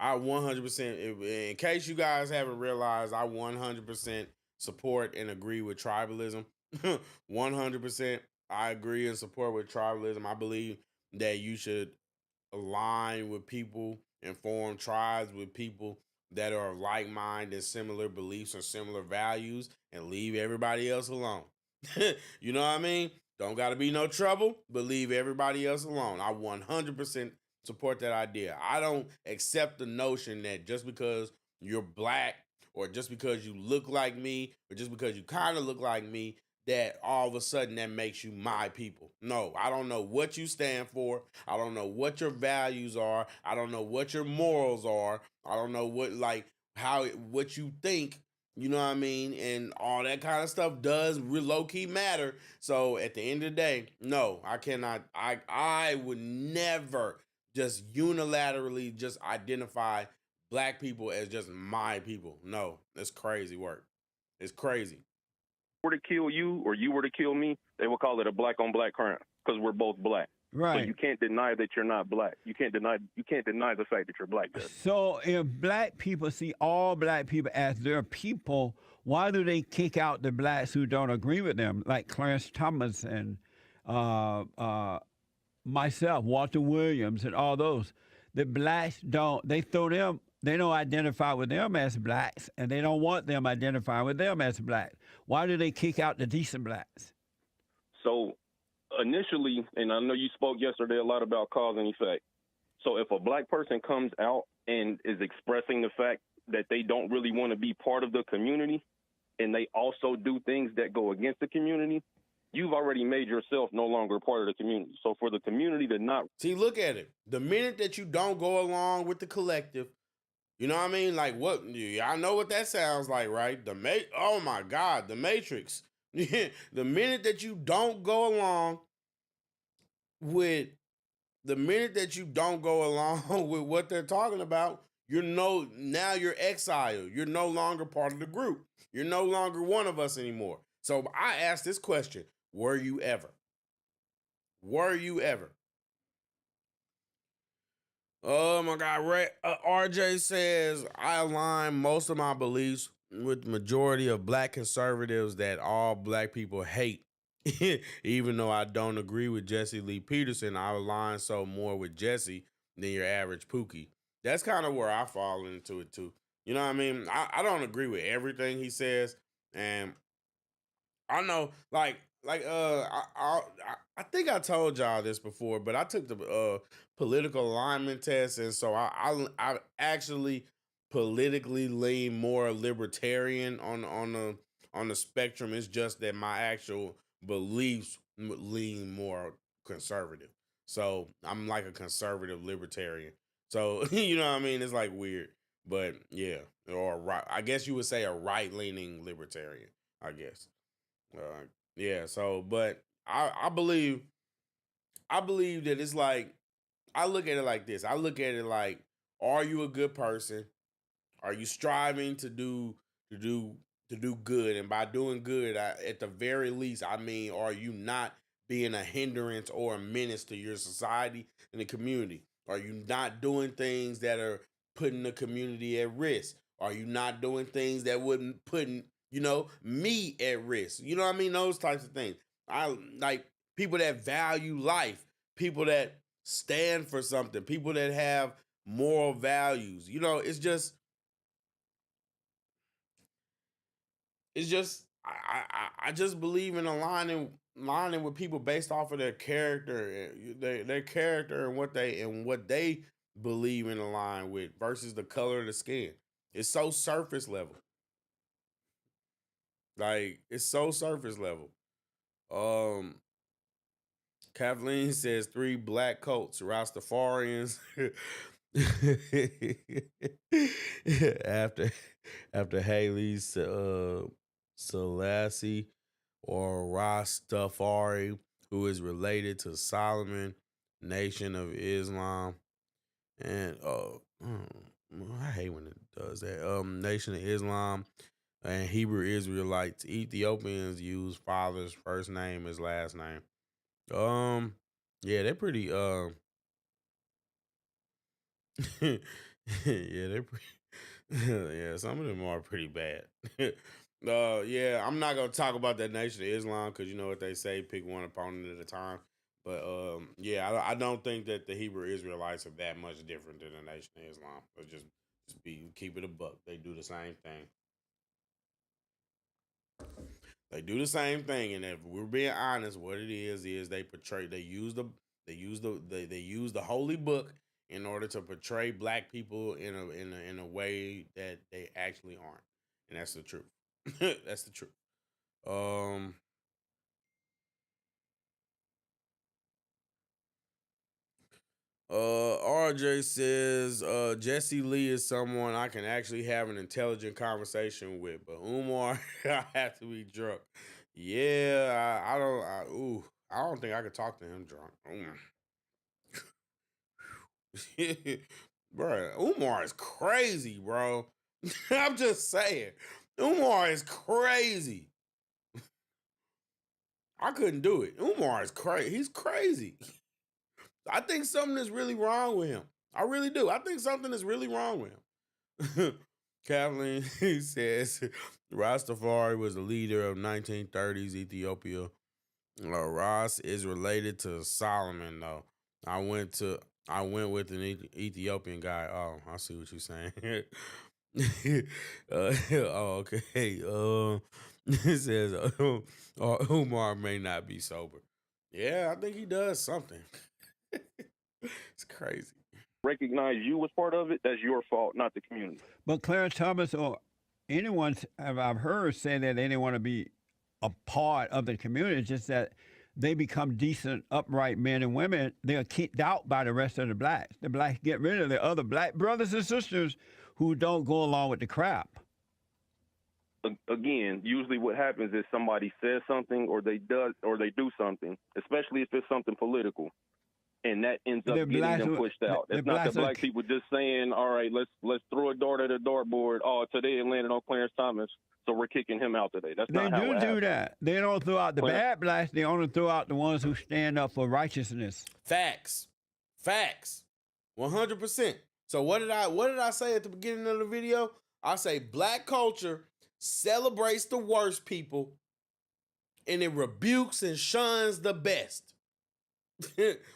I 100%. In case you guys haven't realized, I 100% support and agree with tribalism. 100%. I agree and support with tribalism. I believe that you should align with people and form tribes with people that are of like mind and similar beliefs and similar values, and leave everybody else alone. You know what I mean? Don't got to be no trouble, but leave everybody else alone. I 100% support that idea. I don't accept the notion that just because you're black, or just because you look like me, or just because you kind of look like me, that all of a sudden that makes you my people. No, I don't know what you stand for. I don't know what your values are. I don't know what your morals are. I don't know what you think. You know what I mean? And all that kind of stuff does low key matter. So at the end of the day, no, I cannot. I would never just unilaterally just identify black people as just my people. No, that's crazy work. It's crazy. were to kill you or you were to kill me, they would call it a black on black crime because we're both black. So Right. you can't deny that you're not black. You can't deny the fact that you're black. Judge. So if black people see all black people as their people, why do they kick out the blacks who don't agree with them, like Clarence Thomas and myself, Walter Williams, and all those? The blacks don't. They throw them. They don't identify with them as blacks, and they don't want them identifying with them as blacks. Why do they kick out the decent blacks? So initially, and I know you spoke yesterday a lot about cause and effect. So if a black person comes out and is expressing the fact that they don't really want to be part of the community, and they also do things that go against the community, you've already made yourself no longer part of the community. So for the community to not See, look at it. The minute that you don't go along with the collective, you know what I mean? Like what? I know what that sounds like, right? Oh my God, the Matrix. The minute that you don't go along with, with what they're talking about, now you're exiled. You're no longer part of the group. You're no longer one of us anymore. So I asked this question: were you ever? Were you ever? Oh my God, RJ says, I align most of my beliefs with the majority of black conservatives that all black people hate. Even though I don't agree with Jesse Lee Peterson, I align so more with Jesse than your average Pookie. That's kind of where I fall into it too. You know what I mean? I don't agree with everything he says, and I know, I think I told y'all this before, but I took the political alignment test, and so I actually politically lean more libertarian on the spectrum. It's just that my actual beliefs lean more conservative. So I'm like a conservative libertarian. So you know what I mean? It's like weird, but yeah, or right. I guess you would say a right leaning libertarian. I guess. Uh, yeah. So, but I believe that it's like I look at it like this. I look at it like, are you a good person? Are you striving to do to do good? And by doing good, at the very least, I mean, are you not being a hindrance or a menace to your society and the community? Are you not doing things that are putting the community at risk? Are you not doing things that wouldn't putting me at risk? You know what I mean? Those types of things. I like people that value life, people that stand for something, people that have moral values. It's just I just believe in aligning with people based off of their character, their character and what they believe in align with versus the color of the skin. It's so surface level. Like it's so surface level. Um Kathleen says three black coats, Rastafarians. after after Haley's Selassie or Rastafari, who is related to Solomon, Nation of Islam, and I hate when it does that. Nation of Islam and Hebrew Israelites. Ethiopians use father's first name as last name. Yeah, they're pretty. Yeah, they're pretty. Yeah, some of them are pretty bad. Yeah, I'm not gonna talk about that Nation of Islam because you know what they say: pick one opponent at a time. But yeah, I don't think that the Hebrew Israelites are that much different than the Nation of Islam. But just keep it a buck. They do the same thing. They do the same thing, and if we're being honest, what it is they use the holy book in order to portray black people in a way that they actually aren't, and that's the truth. That's the truth. Um, RJ says Jesse Lee is someone I can actually have an intelligent conversation with, but Umar, I have to be drunk. Yeah, I don't think I could talk to him drunk. Bro, Umar is crazy, bro. I'm just saying, Umar is crazy. I couldn't do it. Umar is crazy. He's crazy. I think something is really wrong with him. I really do. I think something is really wrong with him. Kathleen he says Rastafari was the leader of 1930s Ethiopia. Ross is related to Solomon, though. I went with an Ethiopian guy. Oh, I see what you're saying. Oh, okay. It says Umar may not be sober. Yeah, I think he does something. It's crazy. Recognize you as part of it, that's your fault, not the community. But Clarence Thomas or anyone I've heard say that they didn't want to be a part of the community. It's just that they become decent, upright men and women. They are kicked out by the rest of the blacks. The blacks get rid of their other black brothers and sisters who don't go along with the crap. Again, usually what happens is somebody says something or they do something, especially if it's something political, and that ends up getting them pushed out. It's not the black people just saying, all right, let's throw a dart at a dartboard. Oh, today it landed on Clarence Thomas, so we're kicking him out today. That's not how it happens. They do that. They don't throw out the bad blacks. They only throw out the ones who stand up for righteousness. Facts. 100%. So what did I say at the beginning of the video? I say black culture celebrates the worst people and it rebukes and shuns the best.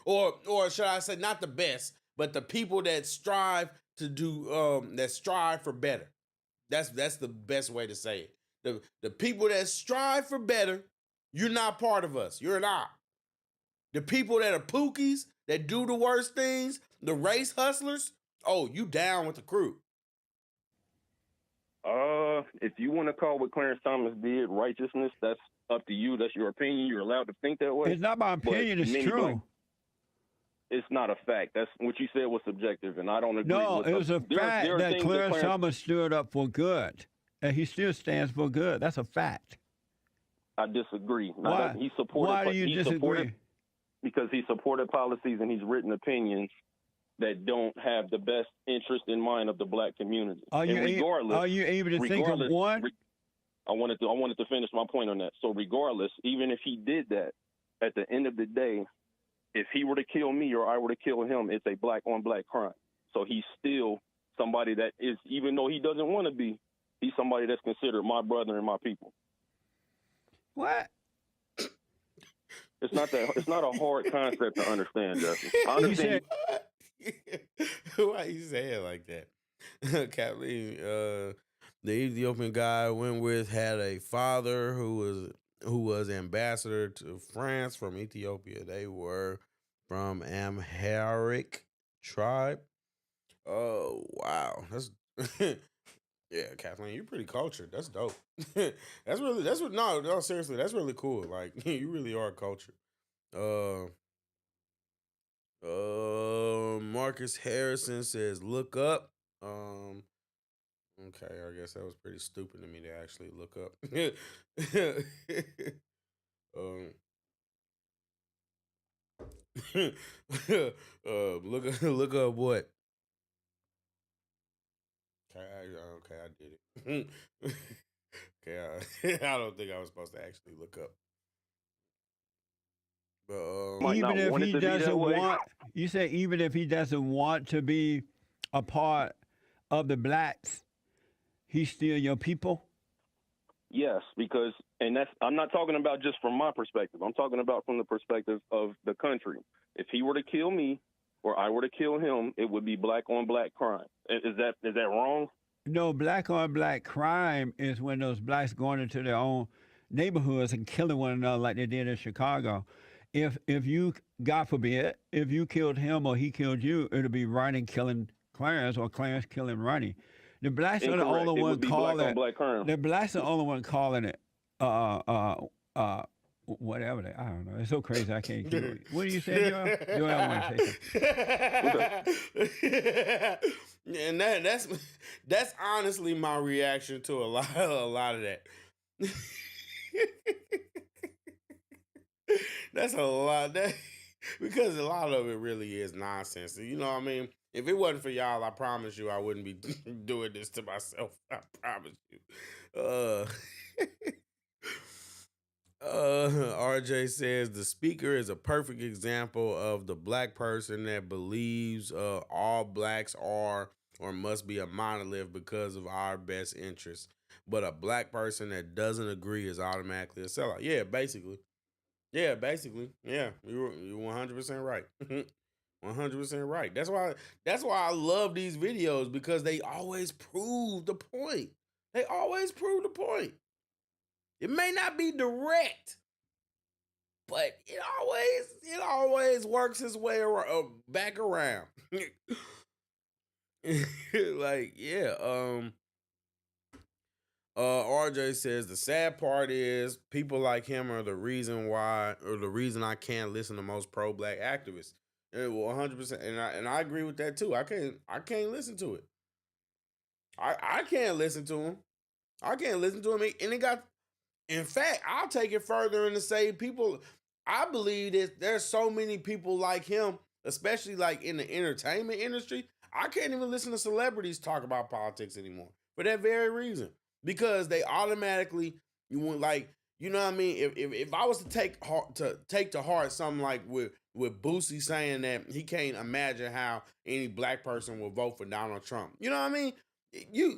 or should I say not the best, but the people that strive to do that strive for better. That's the best way to say it. The people that strive for better, you're not part of us. You're not. The people that are pookies, that do the worst things, the race hustlers, oh, you down with the crew. If you want to call what Clarence Thomas did righteousness, that's up to you. That's your opinion. You're allowed to think that way. It's not my opinion. It's true. It's not a fact. That's what you said was subjective, and I don't agree. No, it was a fact that Clarence Thomas stood up for good, and he still stands for good. That's a fact. I disagree. Why? Why do you disagree? Because he supported policies and he's written opinions that don't have the best interest in mind of the black community. Are you able to think of one? I wanted to finish my point on that. So regardless, even if he did that, at the end of the day, if he were to kill me or I were to kill him, it's a black on black crime. So he's still somebody that is, even though he doesn't want to be, he's somebody that's considered my brother and my people. What? It's not a hard concept to understand, Justin. I understand. Why you say it like that? Kathleen, the Ethiopian guy I went with had a father who was ambassador to France from Ethiopia. They were from Amharic tribe. Oh wow, that's yeah, Kathleen, you're pretty cultured. That's dope. No, seriously, that's really cool. Like you really are cultured. Marcus Harrison says, look up. Okay, I guess that was pretty stupid of me to actually look up. Look up what? Okay, I did it. Okay, I don't think I was supposed to actually look up. But even if he doesn't want, you say even if he doesn't want to be a part of the blacks, he's still your people? Yes, because, and I'm not talking about just from my perspective. I'm talking about from the perspective of the country. If he were to kill me or I were to kill him, it would be black on black crime. Is that wrong? No, black on black crime is when those blacks going into their own neighborhoods and killing one another like they did in Chicago. If you, God forbid, if you killed him or he killed you, it'll be Ronnie killing Clarence or Clarence killing Ronnie. The blacks are the only one calling it. The blacks are the only one calling it. Whatever they, I don't know. It's so crazy. I can't keep it. What do you say, Joel? Joel want to say something. And that's honestly my reaction to a lot of that. That's a lot. Because a lot of it really is nonsense. You know what I mean? If it wasn't for y'all, I promise you I wouldn't be doing this to myself. I promise you. RJ says the speaker is a perfect example of the black person that believes all blacks are or must be a monolith because of our best interests. But a black person that doesn't agree is automatically a sellout. Yeah, basically. Yeah, you're 100% right. 100% right. That's why I love these videos, because they always prove the point. They always prove the point. It may not be direct, but it always works its way back around. Like, yeah. RJ says the sad part is people like him are the reason I can't listen to most pro-black activists. Well, 100%, and I agree with that too. I can't listen to it. I can't listen to him. I can't listen to him, and it got. In fact, I'll take it further and to say people. I believe that there's so many people like him, especially like in the entertainment industry. I can't even listen to celebrities talk about politics anymore for that very reason. Because they automatically, you know what I mean? If I was to take to heart something like with Boosie saying that he can't imagine how any black person will vote for Donald Trump. You know what I mean? You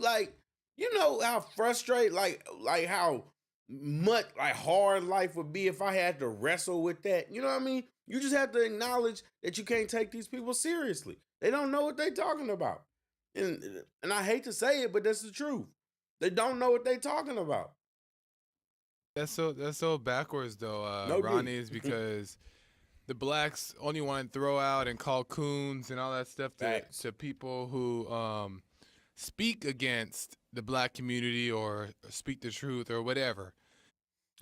know how frustrated, like how much like hard life would be if I had to wrestle with that. You know what I mean? You just have to acknowledge that you can't take these people seriously. They don't know what they're talking about. And I hate to say it, but that's the truth. They don't know what they're talking about. That's so backwards though, No Ronnie, is because the blacks only want to throw out and call coons and all that stuff to people who speak against the black community or speak the truth or whatever.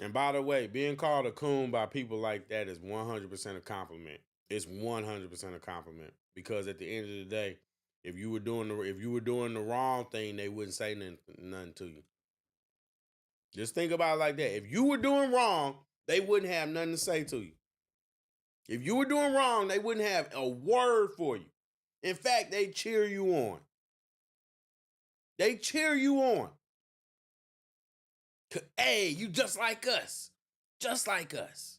And by the way, being called a coon by people like that is 100% a compliment. It's 100% a compliment, because at the end of the day, if you were doing the wrong thing, they wouldn't say nothing to you. Just think about it like that. If you were doing wrong, they wouldn't have nothing to say to you. If you were doing wrong, they wouldn't have a word for you. In fact, they cheer you on. They cheer you on. Hey, you just like us. Just like us.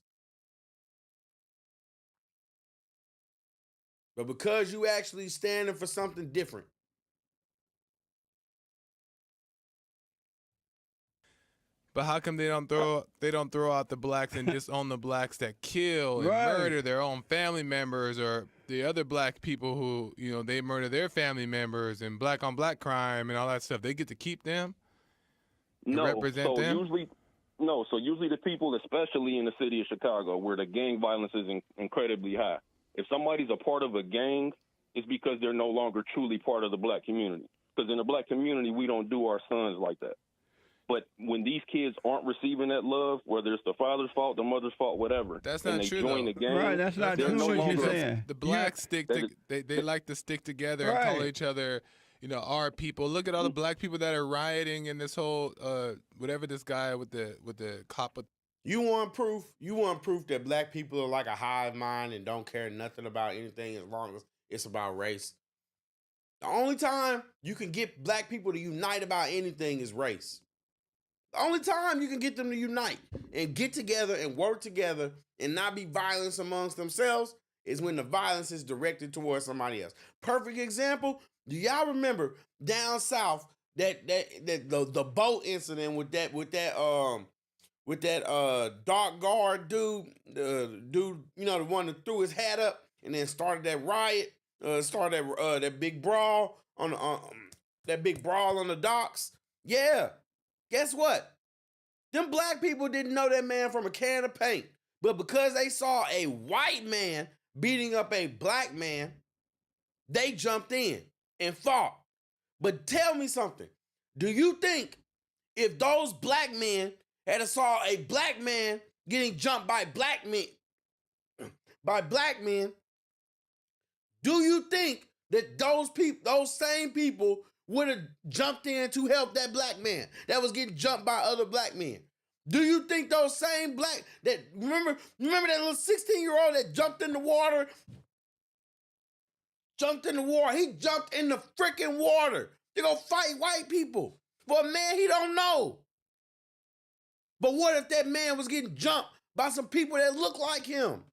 But because you actually standing for something different. But how come they don't throw out the blacks and disown the blacks that kill and murder their own family members, or the other black people who, they murder their family members, and black on black crime and all that stuff? They get to keep them? No, represent them? Usually the people, especially in the city of Chicago, where the gang violence is incredibly high, if somebody's a part of a gang, it's because they're no longer truly part of the black community. Because in the black community, we don't do our sons like that. But when these kids aren't receiving that love, whether it's the father's fault, the mother's fault, whatever, that's not true. Join the gang, right? That's not true. What you're saying. The blacks they like to stick together and call each other, our people. Look at all the black people that are rioting in this whole whatever this guy with the cop. You want proof? You want proof that black people are like a hive mind and don't care nothing about anything as long as it's about race? The only time you can get black people to unite about anything is race. The only time you can get them to unite and get together and work together and not be violence amongst themselves is when the violence is directed towards somebody else. Perfect example. Do y'all remember down south that the boat incident with that dark guard dude, the one that threw his hat up and then started that riot, that big brawl on the docks? Yeah. Guess what? Them black people didn't know that man from a can of paint. But because they saw a white man beating up a black man, they jumped in and fought. But tell me something. Do you think if those black men had saw a black man getting jumped by black men, do you think that those same people would have jumped in to help that black man that was getting jumped by other black men? Do you think those same remember that little 16-year-old that jumped in the water? He jumped in the freaking water to go fight white people for a man he don't know. But what if that man was getting jumped by some people that look like him?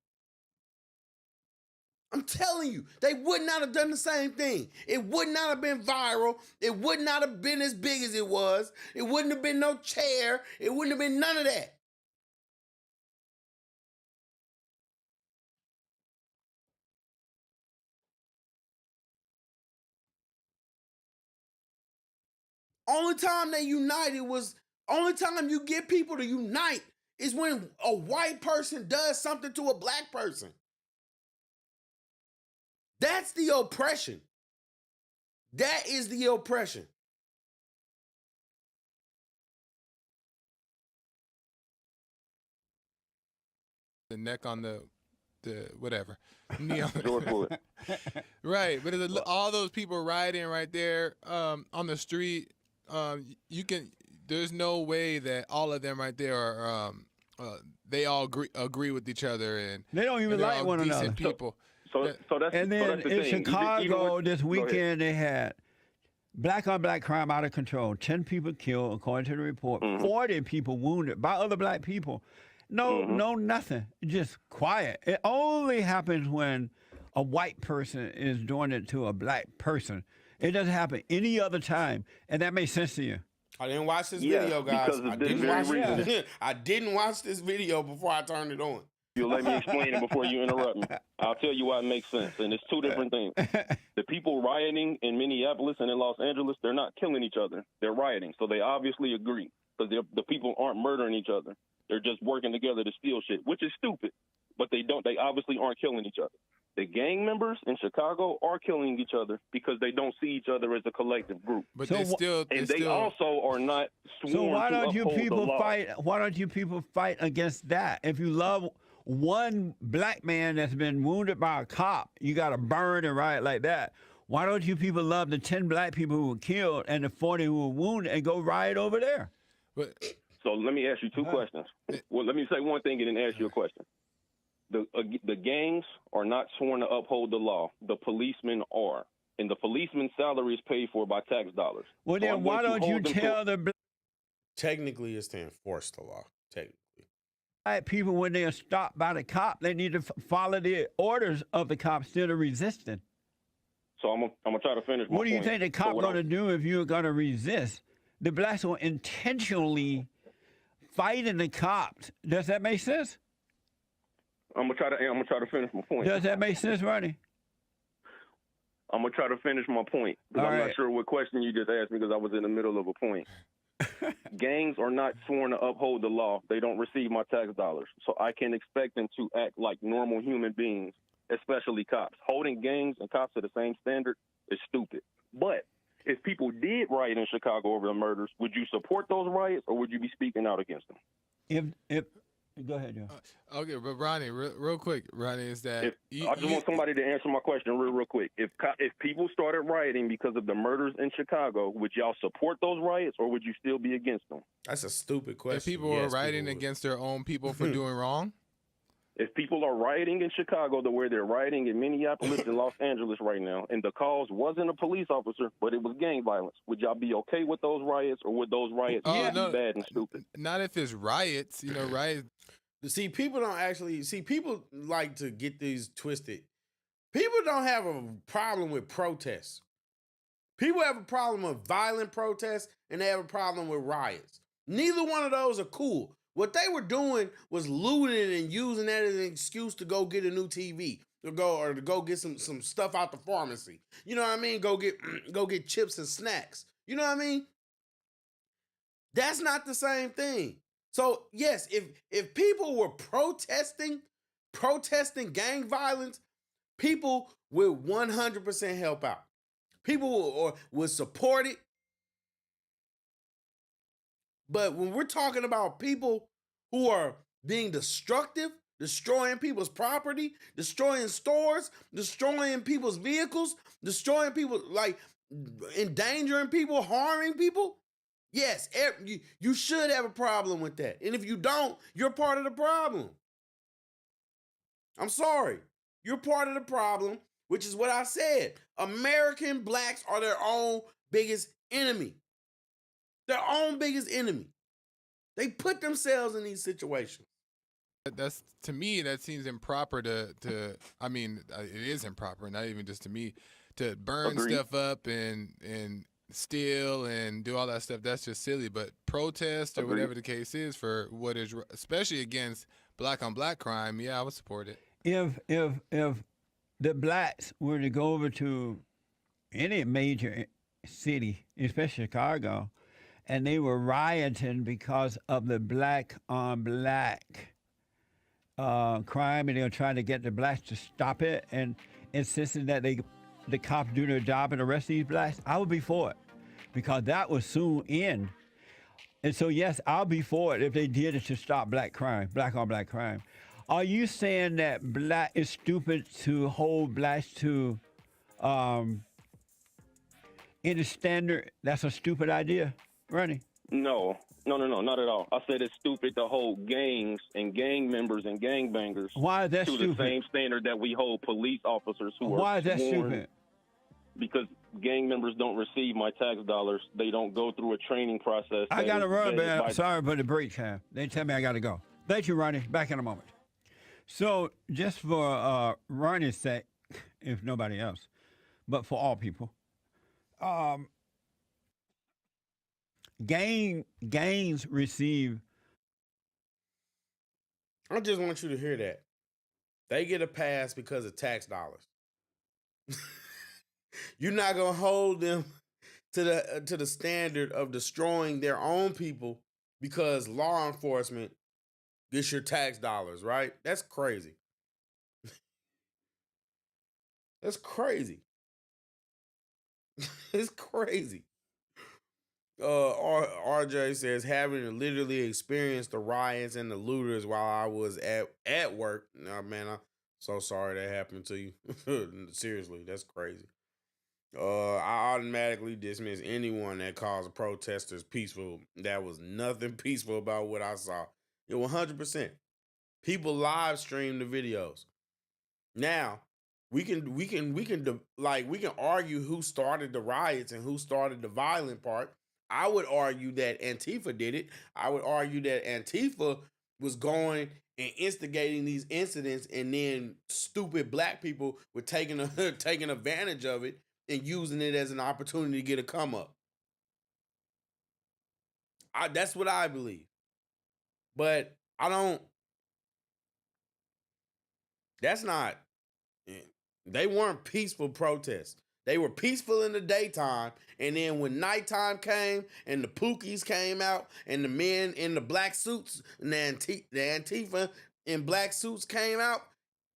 I'm telling you, they would not have done the same thing. It would not have been viral. It would not have been as big as it was. It wouldn't have been no chair. It wouldn't have been none of that. Only time you get people to unite is when a white person does something to a black person. That's the oppression. That is the oppression. The neck on the whatever. Knee on right, but all those people riding right there on the street, there's no way that all of them right there are they all agree with each other, and they don't even like one another. People. And then in Chicago this weekend, they had black on black crime out of control. 10 people killed, according to the report. 40 people wounded by other black people. No, nothing. Just quiet. It only happens when a white person is doing it to a black person. It doesn't happen any other time. And that makes sense to you. I didn't watch this video, guys. I didn't watch this video before I turned it on. You'll let me explain it before you interrupt me. I'll tell you why it makes sense. And it's two different things. The people rioting in Minneapolis and in Los Angeles, they're not killing each other. They're rioting. So they obviously agree because the people aren't murdering each other. They're just working together to steal shit, which is stupid. But they obviously aren't killing each other. The gang members in Chicago are killing each other because they don't see each other as a collective group. But So they also are not sworn So why to don't you uphold the people law. fight? Why don't you people fight against that? If you love one black man that's been wounded by a cop, you got to burn and riot like that. Why don't you people love the 10 black people who were killed and the 40 who were wounded and go riot over there? But So let me ask you two questions. Well, let me say one thing and then ask you a question. The gangs are not sworn to uphold the law. The policemen are. And the policeman's salary is paid for by tax dollars. Well, then why don't you tell the Technically, it's to enforce the law. Technically. black people when they are stopped by the cop, they need to follow the orders of the cop instead of resisting? So I'm gonna try to finish my What do you point. think the cop going to do if you're going to resist? The blacks will intentionally fighting the cops. Does that make sense? I'm gonna try to finish my point. Does that make sense, Ronnie? I'm gonna try to finish my point because All I'm right. not sure what question you just asked me because I was in the middle of a point. Gangs are not sworn to uphold the law. They don't receive my tax dollars, so I can expect them to act like normal human beings, especially cops. Holding gangs and cops to the same standard is stupid. But if people did riot in Chicago over the murders, would you support those riots or would you be speaking out against them? If go ahead, Joe. okay, but Ronnie, real quick, Ronnie, is that I just want somebody to answer my question real quick. If people started rioting because of the murders in Chicago, would y'all support those riots or would you still be against them? That's a stupid question. if people Yes, are rioting people would. against their own people for doing wrong? If people are rioting in Chicago the way they're rioting in Minneapolis and Los Angeles right now, and the cause wasn't a police officer, but it was gang violence, would y'all be okay with those riots or would those riots Oh, be no. bad and stupid? Not if it's riots, riots. See, people don't actually see. People like to get these twisted. People don't have a problem with protests. People have a problem with violent protests, and they have a problem with riots. Neither one of those are cool. What they were doing was looting and using that as an excuse to go get a new TV, to go get some stuff out the pharmacy. You know what I mean? Go get chips and snacks. You know what I mean? That's not the same thing. So yes, if people were protesting gang violence, people would 100% help out. People would support it. But when we're talking about people who are being destructive, destroying people's property, destroying stores, destroying people's vehicles, destroying people, like endangering people, harming people, yes, you should have a problem with that. And if you don't, you're part of the problem. I'm sorry. You're part of the problem, which is what I said. American blacks are their own biggest enemy. Their own biggest enemy. They put themselves in these situations. That's, to me, that seems improper to I mean, it is improper, not even just to me, to burn Agreed. stuff up and steal and do all that stuff. That's just silly. But protest or Agreed. whatever the case is for what is, especially against black on black crime, yeah, I would support it. If the blacks were to go over to any major city, especially Chicago, and they were rioting because of the black on black crime, and they were trying to get the blacks to stop it and insisting that the cops do their job and arrest these blacks, I would be for it because that would soon end. And so, yes, I'll be for it if they did it to stop black on black crime. Are you saying that black is stupid to hold blacks to any standard? That's a stupid idea, Ronnie? No, not at all. I said it's stupid to hold gangs and gang members and gangbangers Why is that to stupid? the same standard that we hold police officers who Why are is that sworn. stupid? Because gang members don't receive my tax dollars. They don't go through a training process. I that got to is run, vetted man. by- Sorry for the break time. They tell me I got to go. Thank you, Ronnie. Back in a moment. So, just for Ronnie's sake, if nobody else, but for all people, gangs receive I just want you to hear that. They get a pass because of tax dollars. You're not gonna hold them to the standard of destroying their own people because law enforcement gets your tax dollars, right? That's crazy. That's crazy. It's crazy. RJ says, having literally experienced the riots and the looters while I was at work. Nah, man, I'm so sorry that happened to you. Seriously, that's crazy. I automatically dismiss anyone that calls protesters peaceful. That was nothing peaceful about what I saw. 100%. People live stream the videos. Now, we can argue who started the riots and who started the violent part. I would argue that Antifa did it. I would argue that Antifa was going and instigating these incidents, and then stupid black people were taking advantage of it and using it as an opportunity to get a come up. That's what I believe. But I don't. That's not. They weren't peaceful protests. They were peaceful in the daytime, and then when nighttime came and the Pookies came out and the men in the black suits and the Antifa in black suits came out,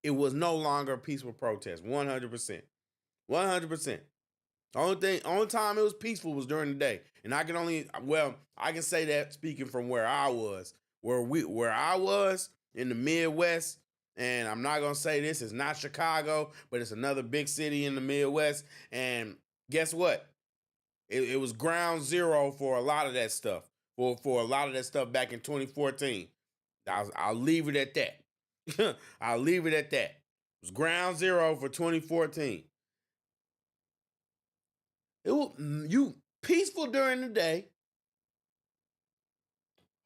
it was no longer a peaceful protest. 100%. 100%. Only time it was peaceful was during the day. And I can say that speaking from where I was. Where I was in the Midwest, and I'm not gonna say this is not Chicago, but it's another big city in the Midwest. And guess what? It was ground zero for a lot of that stuff. For a lot of that stuff back in 2014. I'll leave it at that. I'll leave it at that. It was ground zero for 2014. You peaceful during the day,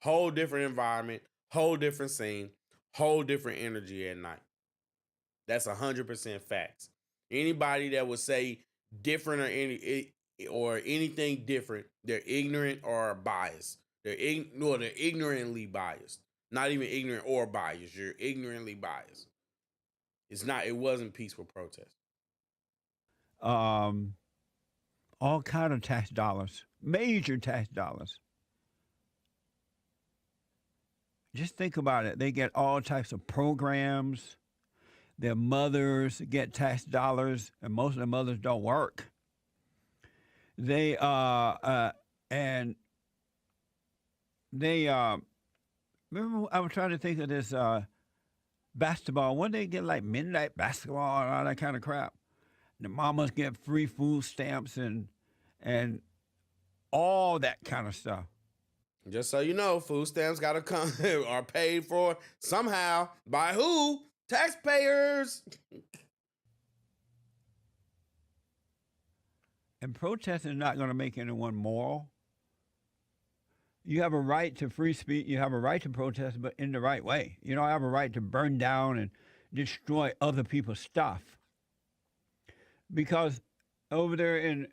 whole different environment, whole different scene, whole different energy at night. That's 100% facts. Anybody that would say different or anything different, they're ignorant or biased. They're ignorantly biased. Not even ignorant or biased. You're ignorantly biased. It wasn't peaceful protest. All kind of tax dollars, major tax dollars. Just think about it. They get all types of programs. Their mothers get tax dollars, and most of the mothers don't work. They and they remember I was trying to think of this basketball. When they get like midnight basketball and all that kind of crap. The mamas get free food stamps and all that kind of stuff. Just so you know, food stamps gotta come are paid for somehow by who? Taxpayers. And protesting is not going to make anyone moral. You have a right to free speech. You have a right to protest, but in the right way. You don't have a right to burn down and destroy other people's stuff. Because over there in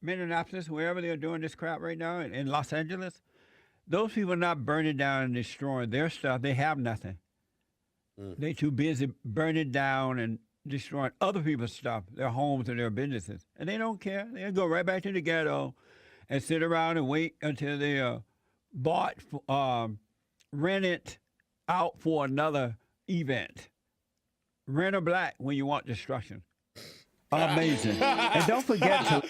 Minneapolis, wherever they're doing this crap right now, in Los Angeles, those people are not burning down and destroying their stuff. They have nothing. They're too busy burning down and destroying other people's stuff, their homes and their businesses. And they don't care. They'll go right back to the ghetto and sit around and wait until they rent it out for another event. Rent a black when you want destruction. Amazing. And don't forget to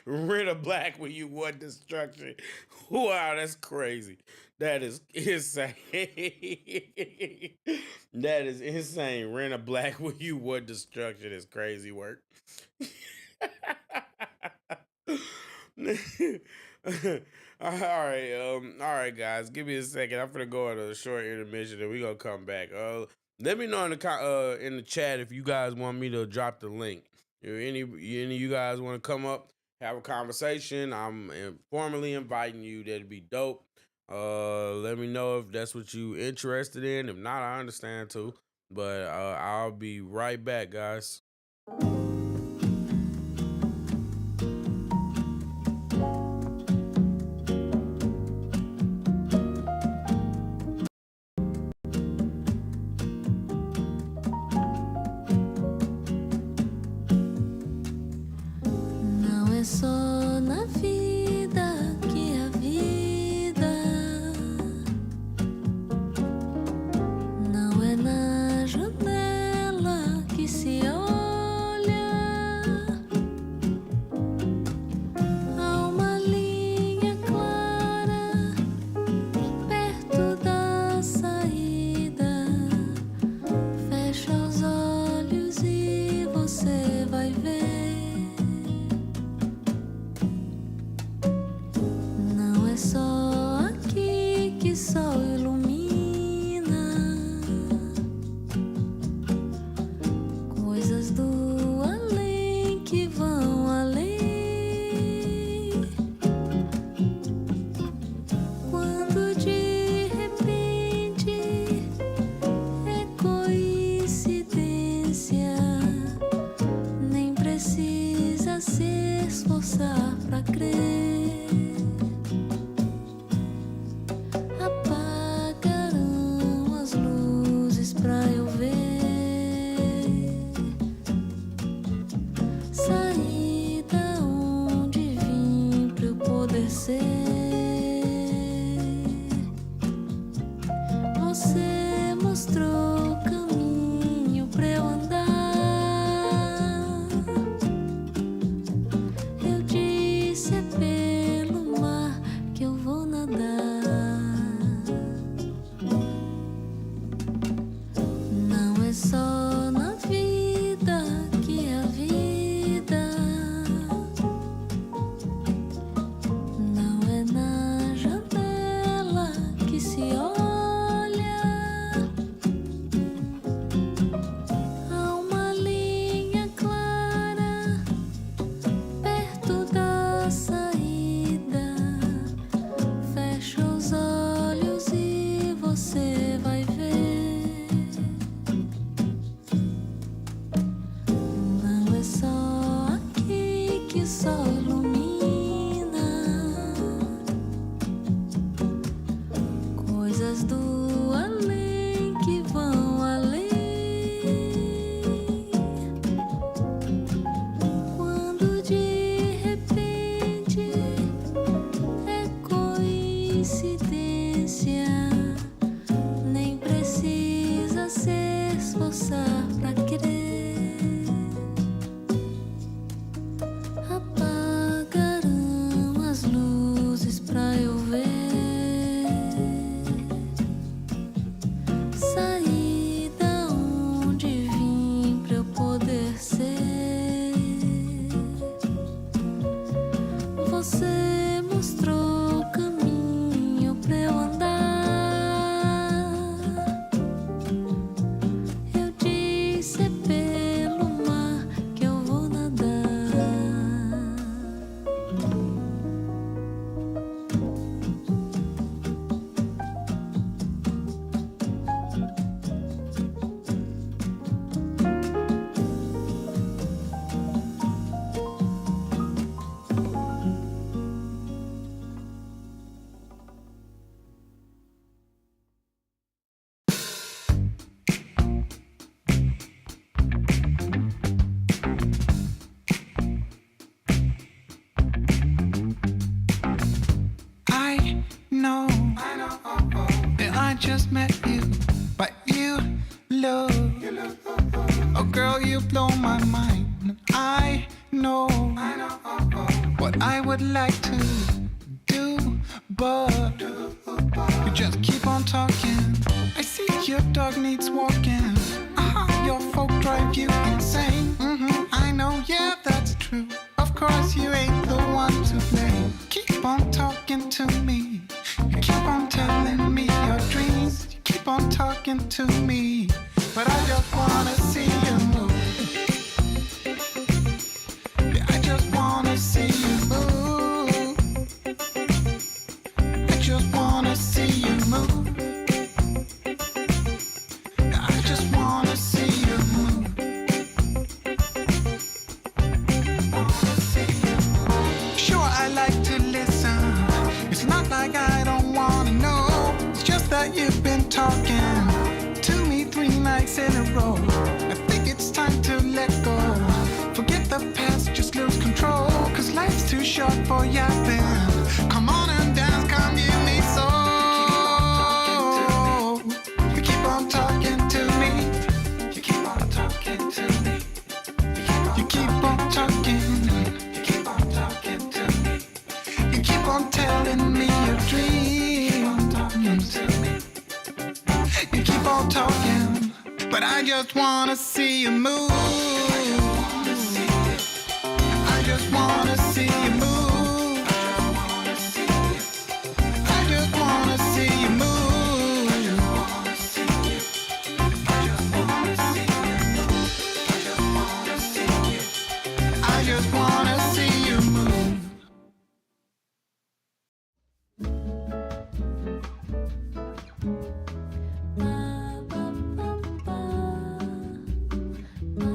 rent a black when you want destruction. Wow, that's crazy. That is insane. That is insane. Rent a black when you want destruction is crazy work. All right, guys. Give me a second. I'm gonna go on a short intermission, and we're gonna come back. Let me know in the chat if you guys want me to drop the link. If any of you guys want to come up, have a conversation, I'm formally inviting you. That'd be dope. Let me know if that's what you interested in. If not, I understand too. But I'll be right back, guys. Você mostrou o caminho pra eu andar. Eu disse é pelo mar que eu vou nadar. Não é só na vida que a vida. Não é na janela que se olha. Há uma linha clara perto da saída. Fecha os olhos e você vai ver. Não é só aqui que o sol ilumina. Coisas do além que vão além. Quando de repente é coincidência, nem precisa se esforçar pra querer. Apagaram as luzes pra eu ver. Saí da onde vim pra eu poder ser. Você mostrou o caminho pra eu andar. Eu disse é pelo mar que eu vou nadar. I know that I just met you, but you look, oh girl, you blow my mind. I know what I would like to do, but you just keep on talking. I see your dog needs walking. Your folk drive you insane. I know, yeah, that's true. Of course, you ain't the one to blame. Keep on talking to me. You keep on telling me your dreams. You keep on talking to me. But I just wanna see you move. Yeah, I just wanna see you move. I just wanna see you move. Yeah, I just wanna see you move. Sure, I like to listen. It's not like I don't wanna know. It's just that you've been talking to me 3 nights in a row. I think it's time to let go. Forget the past, just lose control. Cause life's too short for yapping. Come on and dance, come give me soul. You keep on talking to me. You keep on talking to me. You keep on talking. You keep on talking to me. You keep on telling me your dreams. You keep on talking, but I just wanna see you move. I just wanna see you move. I just wanna see you move. I just wanna see you move. Ba, ba, ba, ba. Ba,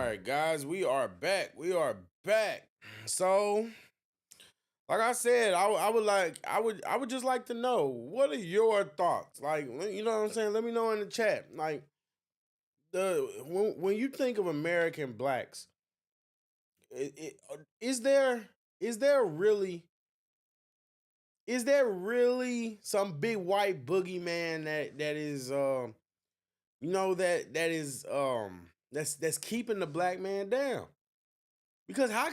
right, guys, we are back. We are back. So, like I said, I would just like to know, what are your thoughts? Like, you know what I'm saying? Let me know in the chat. Like, when you think of American blacks, is there really some big white boogeyman that is that's keeping the black man down? Because how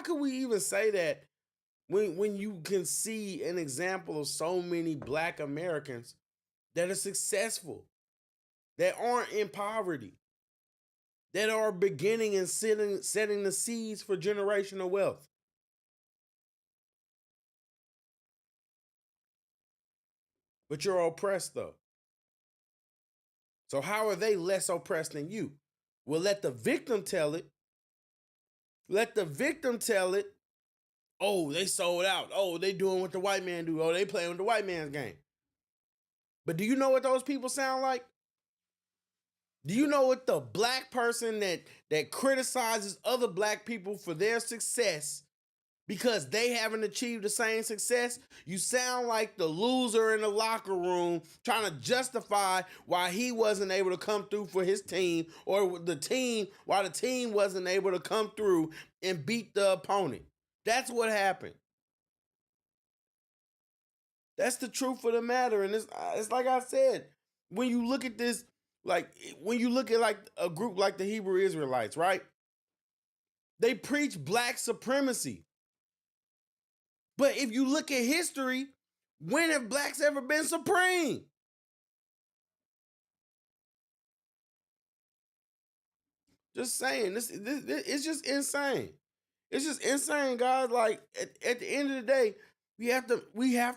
could we even say that when you can see an example of so many black Americans that are successful, that aren't in poverty, that are beginning and setting the seeds for generational wealth? But you're oppressed though. So how are they less oppressed than you? Well, let the victim tell it. Let the victim tell it. Oh, they sold out. Oh, they doing what the white man do. Oh, they playing with the white man's game. But do you know what those people sound like? Do you know what the black person that criticizes other black people for their success because they haven't achieved the same success? You sound like the loser in the locker room trying to justify why he wasn't able to come through for his team, or why the team wasn't able to come through and beat the opponent. That's what happened. That's the truth of the matter. And it's like I said, when you look at this, like when you look at like a group like the Hebrew Israelites, right? They preach black supremacy. But if you look at history, when have blacks ever been supreme? Just saying, this it's just insane. It's just insane, guys. Like at the end of the day, we have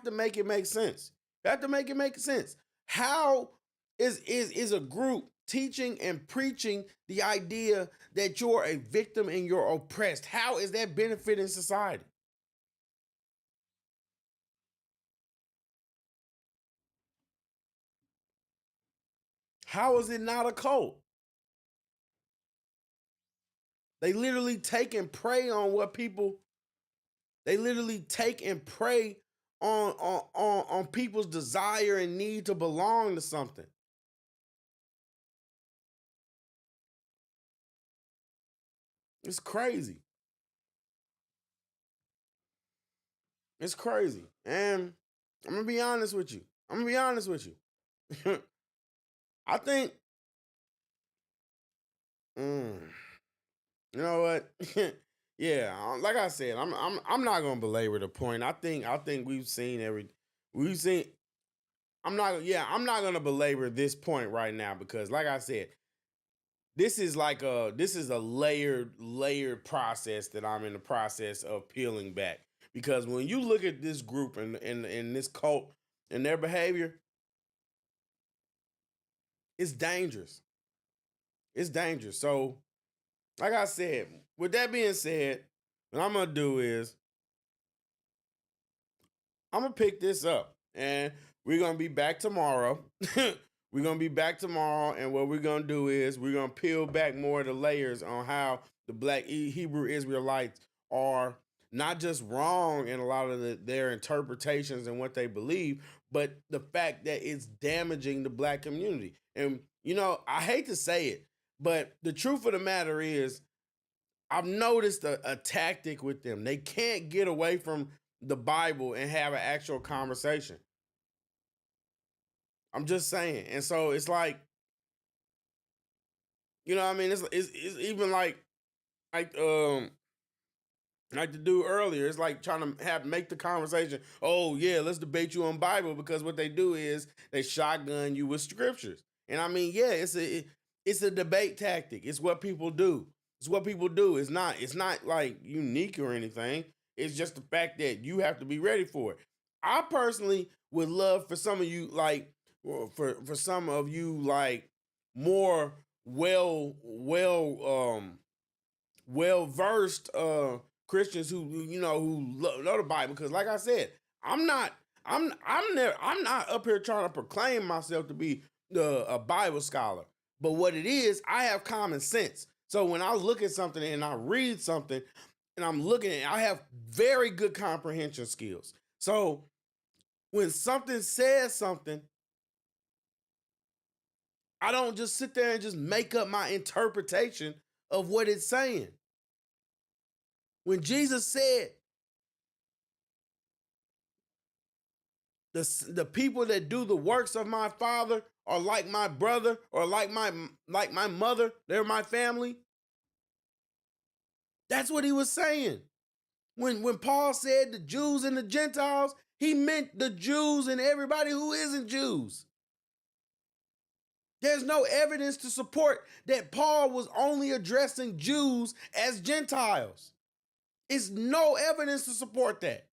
to make it make sense. We have to make it make sense. How is a group teaching and preaching the idea that you're a victim and you're oppressed? How is that benefiting society? How is it not a cult? They literally take and prey on what people. They literally take and prey on people's desire and need to belong to something. It's crazy. It's crazy. And I'm gonna be honest with you. I think, you know what? Yeah, like I said, I'm not gonna belabor the point. I think we've seen. I'm not gonna belabor this point right now because, like I said, this is a layered process that I'm in the process of peeling back. Because when you look at this group and this cult and their behavior, it's dangerous. It's dangerous. So, like I said, with that being said, what I'm gonna do is I'm gonna pick this up, and we're gonna be back tomorrow. We're gonna be back tomorrow, and what we're gonna do is we're gonna peel back more of the layers on how the black Hebrew Israelites are not just wrong in a lot of their interpretations and what they believe, but the fact that it's damaging the black community. And I hate to say it, but the truth of the matter is, I've noticed a tactic with them. They can't get away from the Bible and have an actual conversation. I'm just saying. And so it's like, what I mean? It's even like the dude earlier. It's like trying to make the conversation. Oh yeah, let's debate you on Bible, because what they do is they shotgun you with scriptures. And I mean, yeah, it's a debate tactic. It's what people do. It's what people do. It's not like unique or anything. It's just the fact that you have to be ready for it. I personally would love for some of you, like, for some of you, like, more well versed Christians who know the Bible, because like I said, I'm not up here trying to proclaim myself to be a Bible scholar. But what it is, I have common sense. So when I look at something and I read something and I'm looking at it, I have very good comprehension skills. So when something says something, I don't just sit there and just make up my interpretation of what it's saying. When Jesus said, the people that do the works of my Father are like my brother or like my mother, they're my family. That's what he was saying. When Paul said the Jews and the Gentiles, he meant the Jews and everybody who isn't Jews. There's no evidence to support that Paul was only addressing Jews as Gentiles. It's no evidence to support that.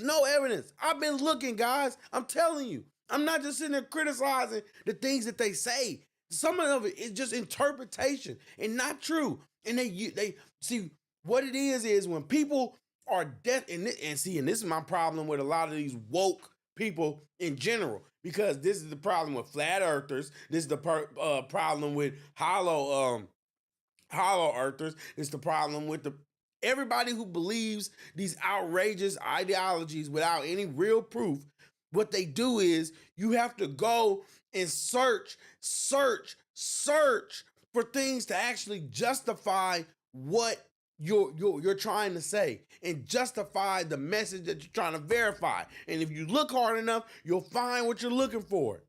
No evidence. I've been looking, guys. I'm telling you. I'm not just sitting there criticizing the things that they say. Some of it is just interpretation and not true. And they see what it is when people are deaf. And this is my problem with a lot of these woke people in general, because this is the problem with flat earthers. This is the problem with hollow earthers. It's the problem with everybody who believes these outrageous ideologies without any real proof. What they do is you have to go and search for things to actually justify what you're trying to say and justify the message that you're trying to verify. And if you look hard enough, you'll find what you're looking for.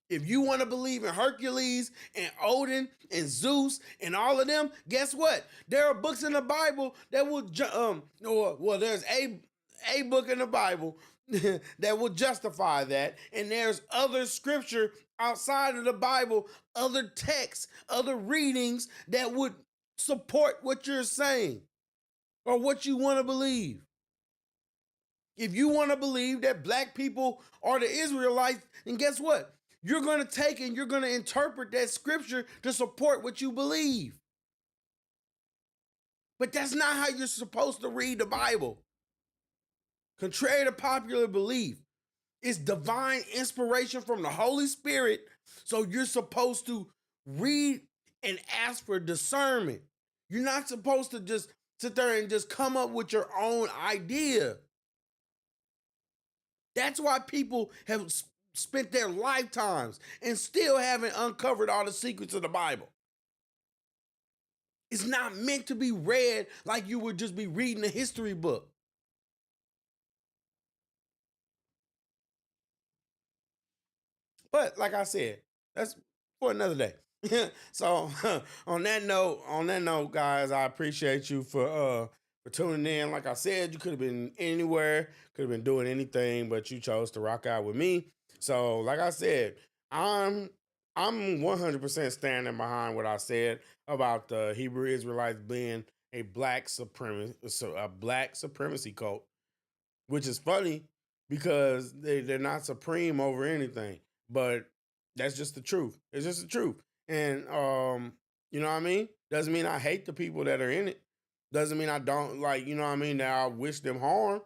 If you want to believe in Hercules and Odin and Zeus and all of them, guess what? There are books in the Bible that will, there's a book in the Bible that will justify that. And there's other scripture outside of the Bible, other texts, other readings that would support what you're saying or what you want to believe. If you want to believe that black people are the Israelites, then guess what? You're going to take and you're going to interpret that scripture to support what you believe. But that's not how you're supposed to read the Bible. Contrary to popular belief, it's divine inspiration from the Holy Spirit. So you're supposed to read and ask for discernment. You're not supposed to just sit there and just come up with your own idea. That's why people have spent their lifetimes and still haven't uncovered all the secrets of the Bible. It's not meant to be read like you would just be reading a history book. But like I said, that's for another day. So on that note, guys, I appreciate you for tuning in. Like I said, you could have been anywhere, could have been doing anything, but you chose to rock out with me. So like I said, I'm 100% standing behind what I said about the Hebrew Israelites being a black supremacy cult, which is funny because they're not supreme over anything, but that's just the truth. It's just the truth. And you know what I mean? Doesn't mean I hate the people that are in it. Doesn't mean I don't that I wish them harm.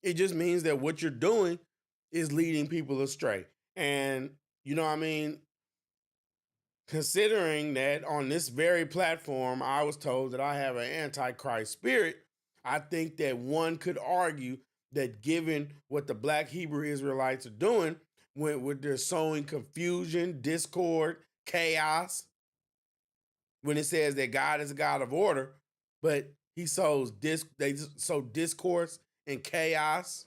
It just means that what you're doing is leading people astray. And you know what I mean? Considering that on this very platform, I was told that I have an antichrist spirit, I think that one could argue that given what the black Hebrew Israelites are doing, with their sowing confusion, discord, chaos, when it says that God is a God of order, but they sow discourse and chaos,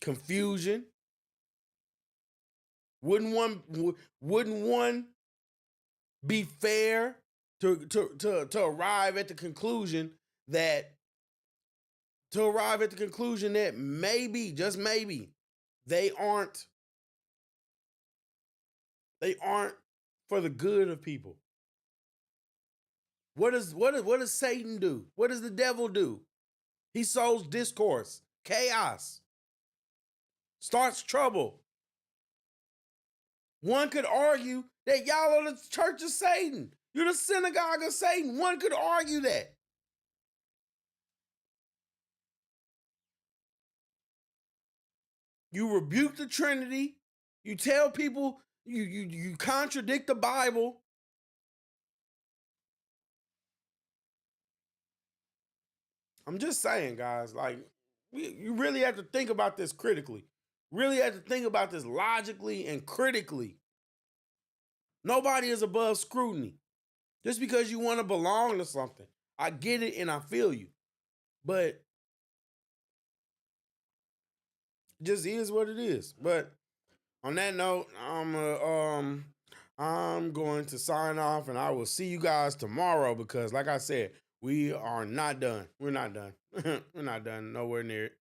confusion. Wouldn't one be fair to arrive at the conclusion that maybe, just maybe, they aren't for the good of people? What does Satan do? What does the devil do? He sows discourse, chaos, starts trouble. One could argue that y'all are the church of Satan. You're the synagogue of Satan. One could argue that. You rebuke the Trinity. You tell people You contradict the Bible. I'm just saying, guys, like, you really have to think about this critically. Really have to think about this logically and critically. Nobody is above scrutiny. Just because you want to belong to something. I get it and I feel you. But it just is what it is. But on that note, I'm going to sign off, and I will see you guys tomorrow because, like I said, we are not done. We're not done. We're not done. Nowhere near it.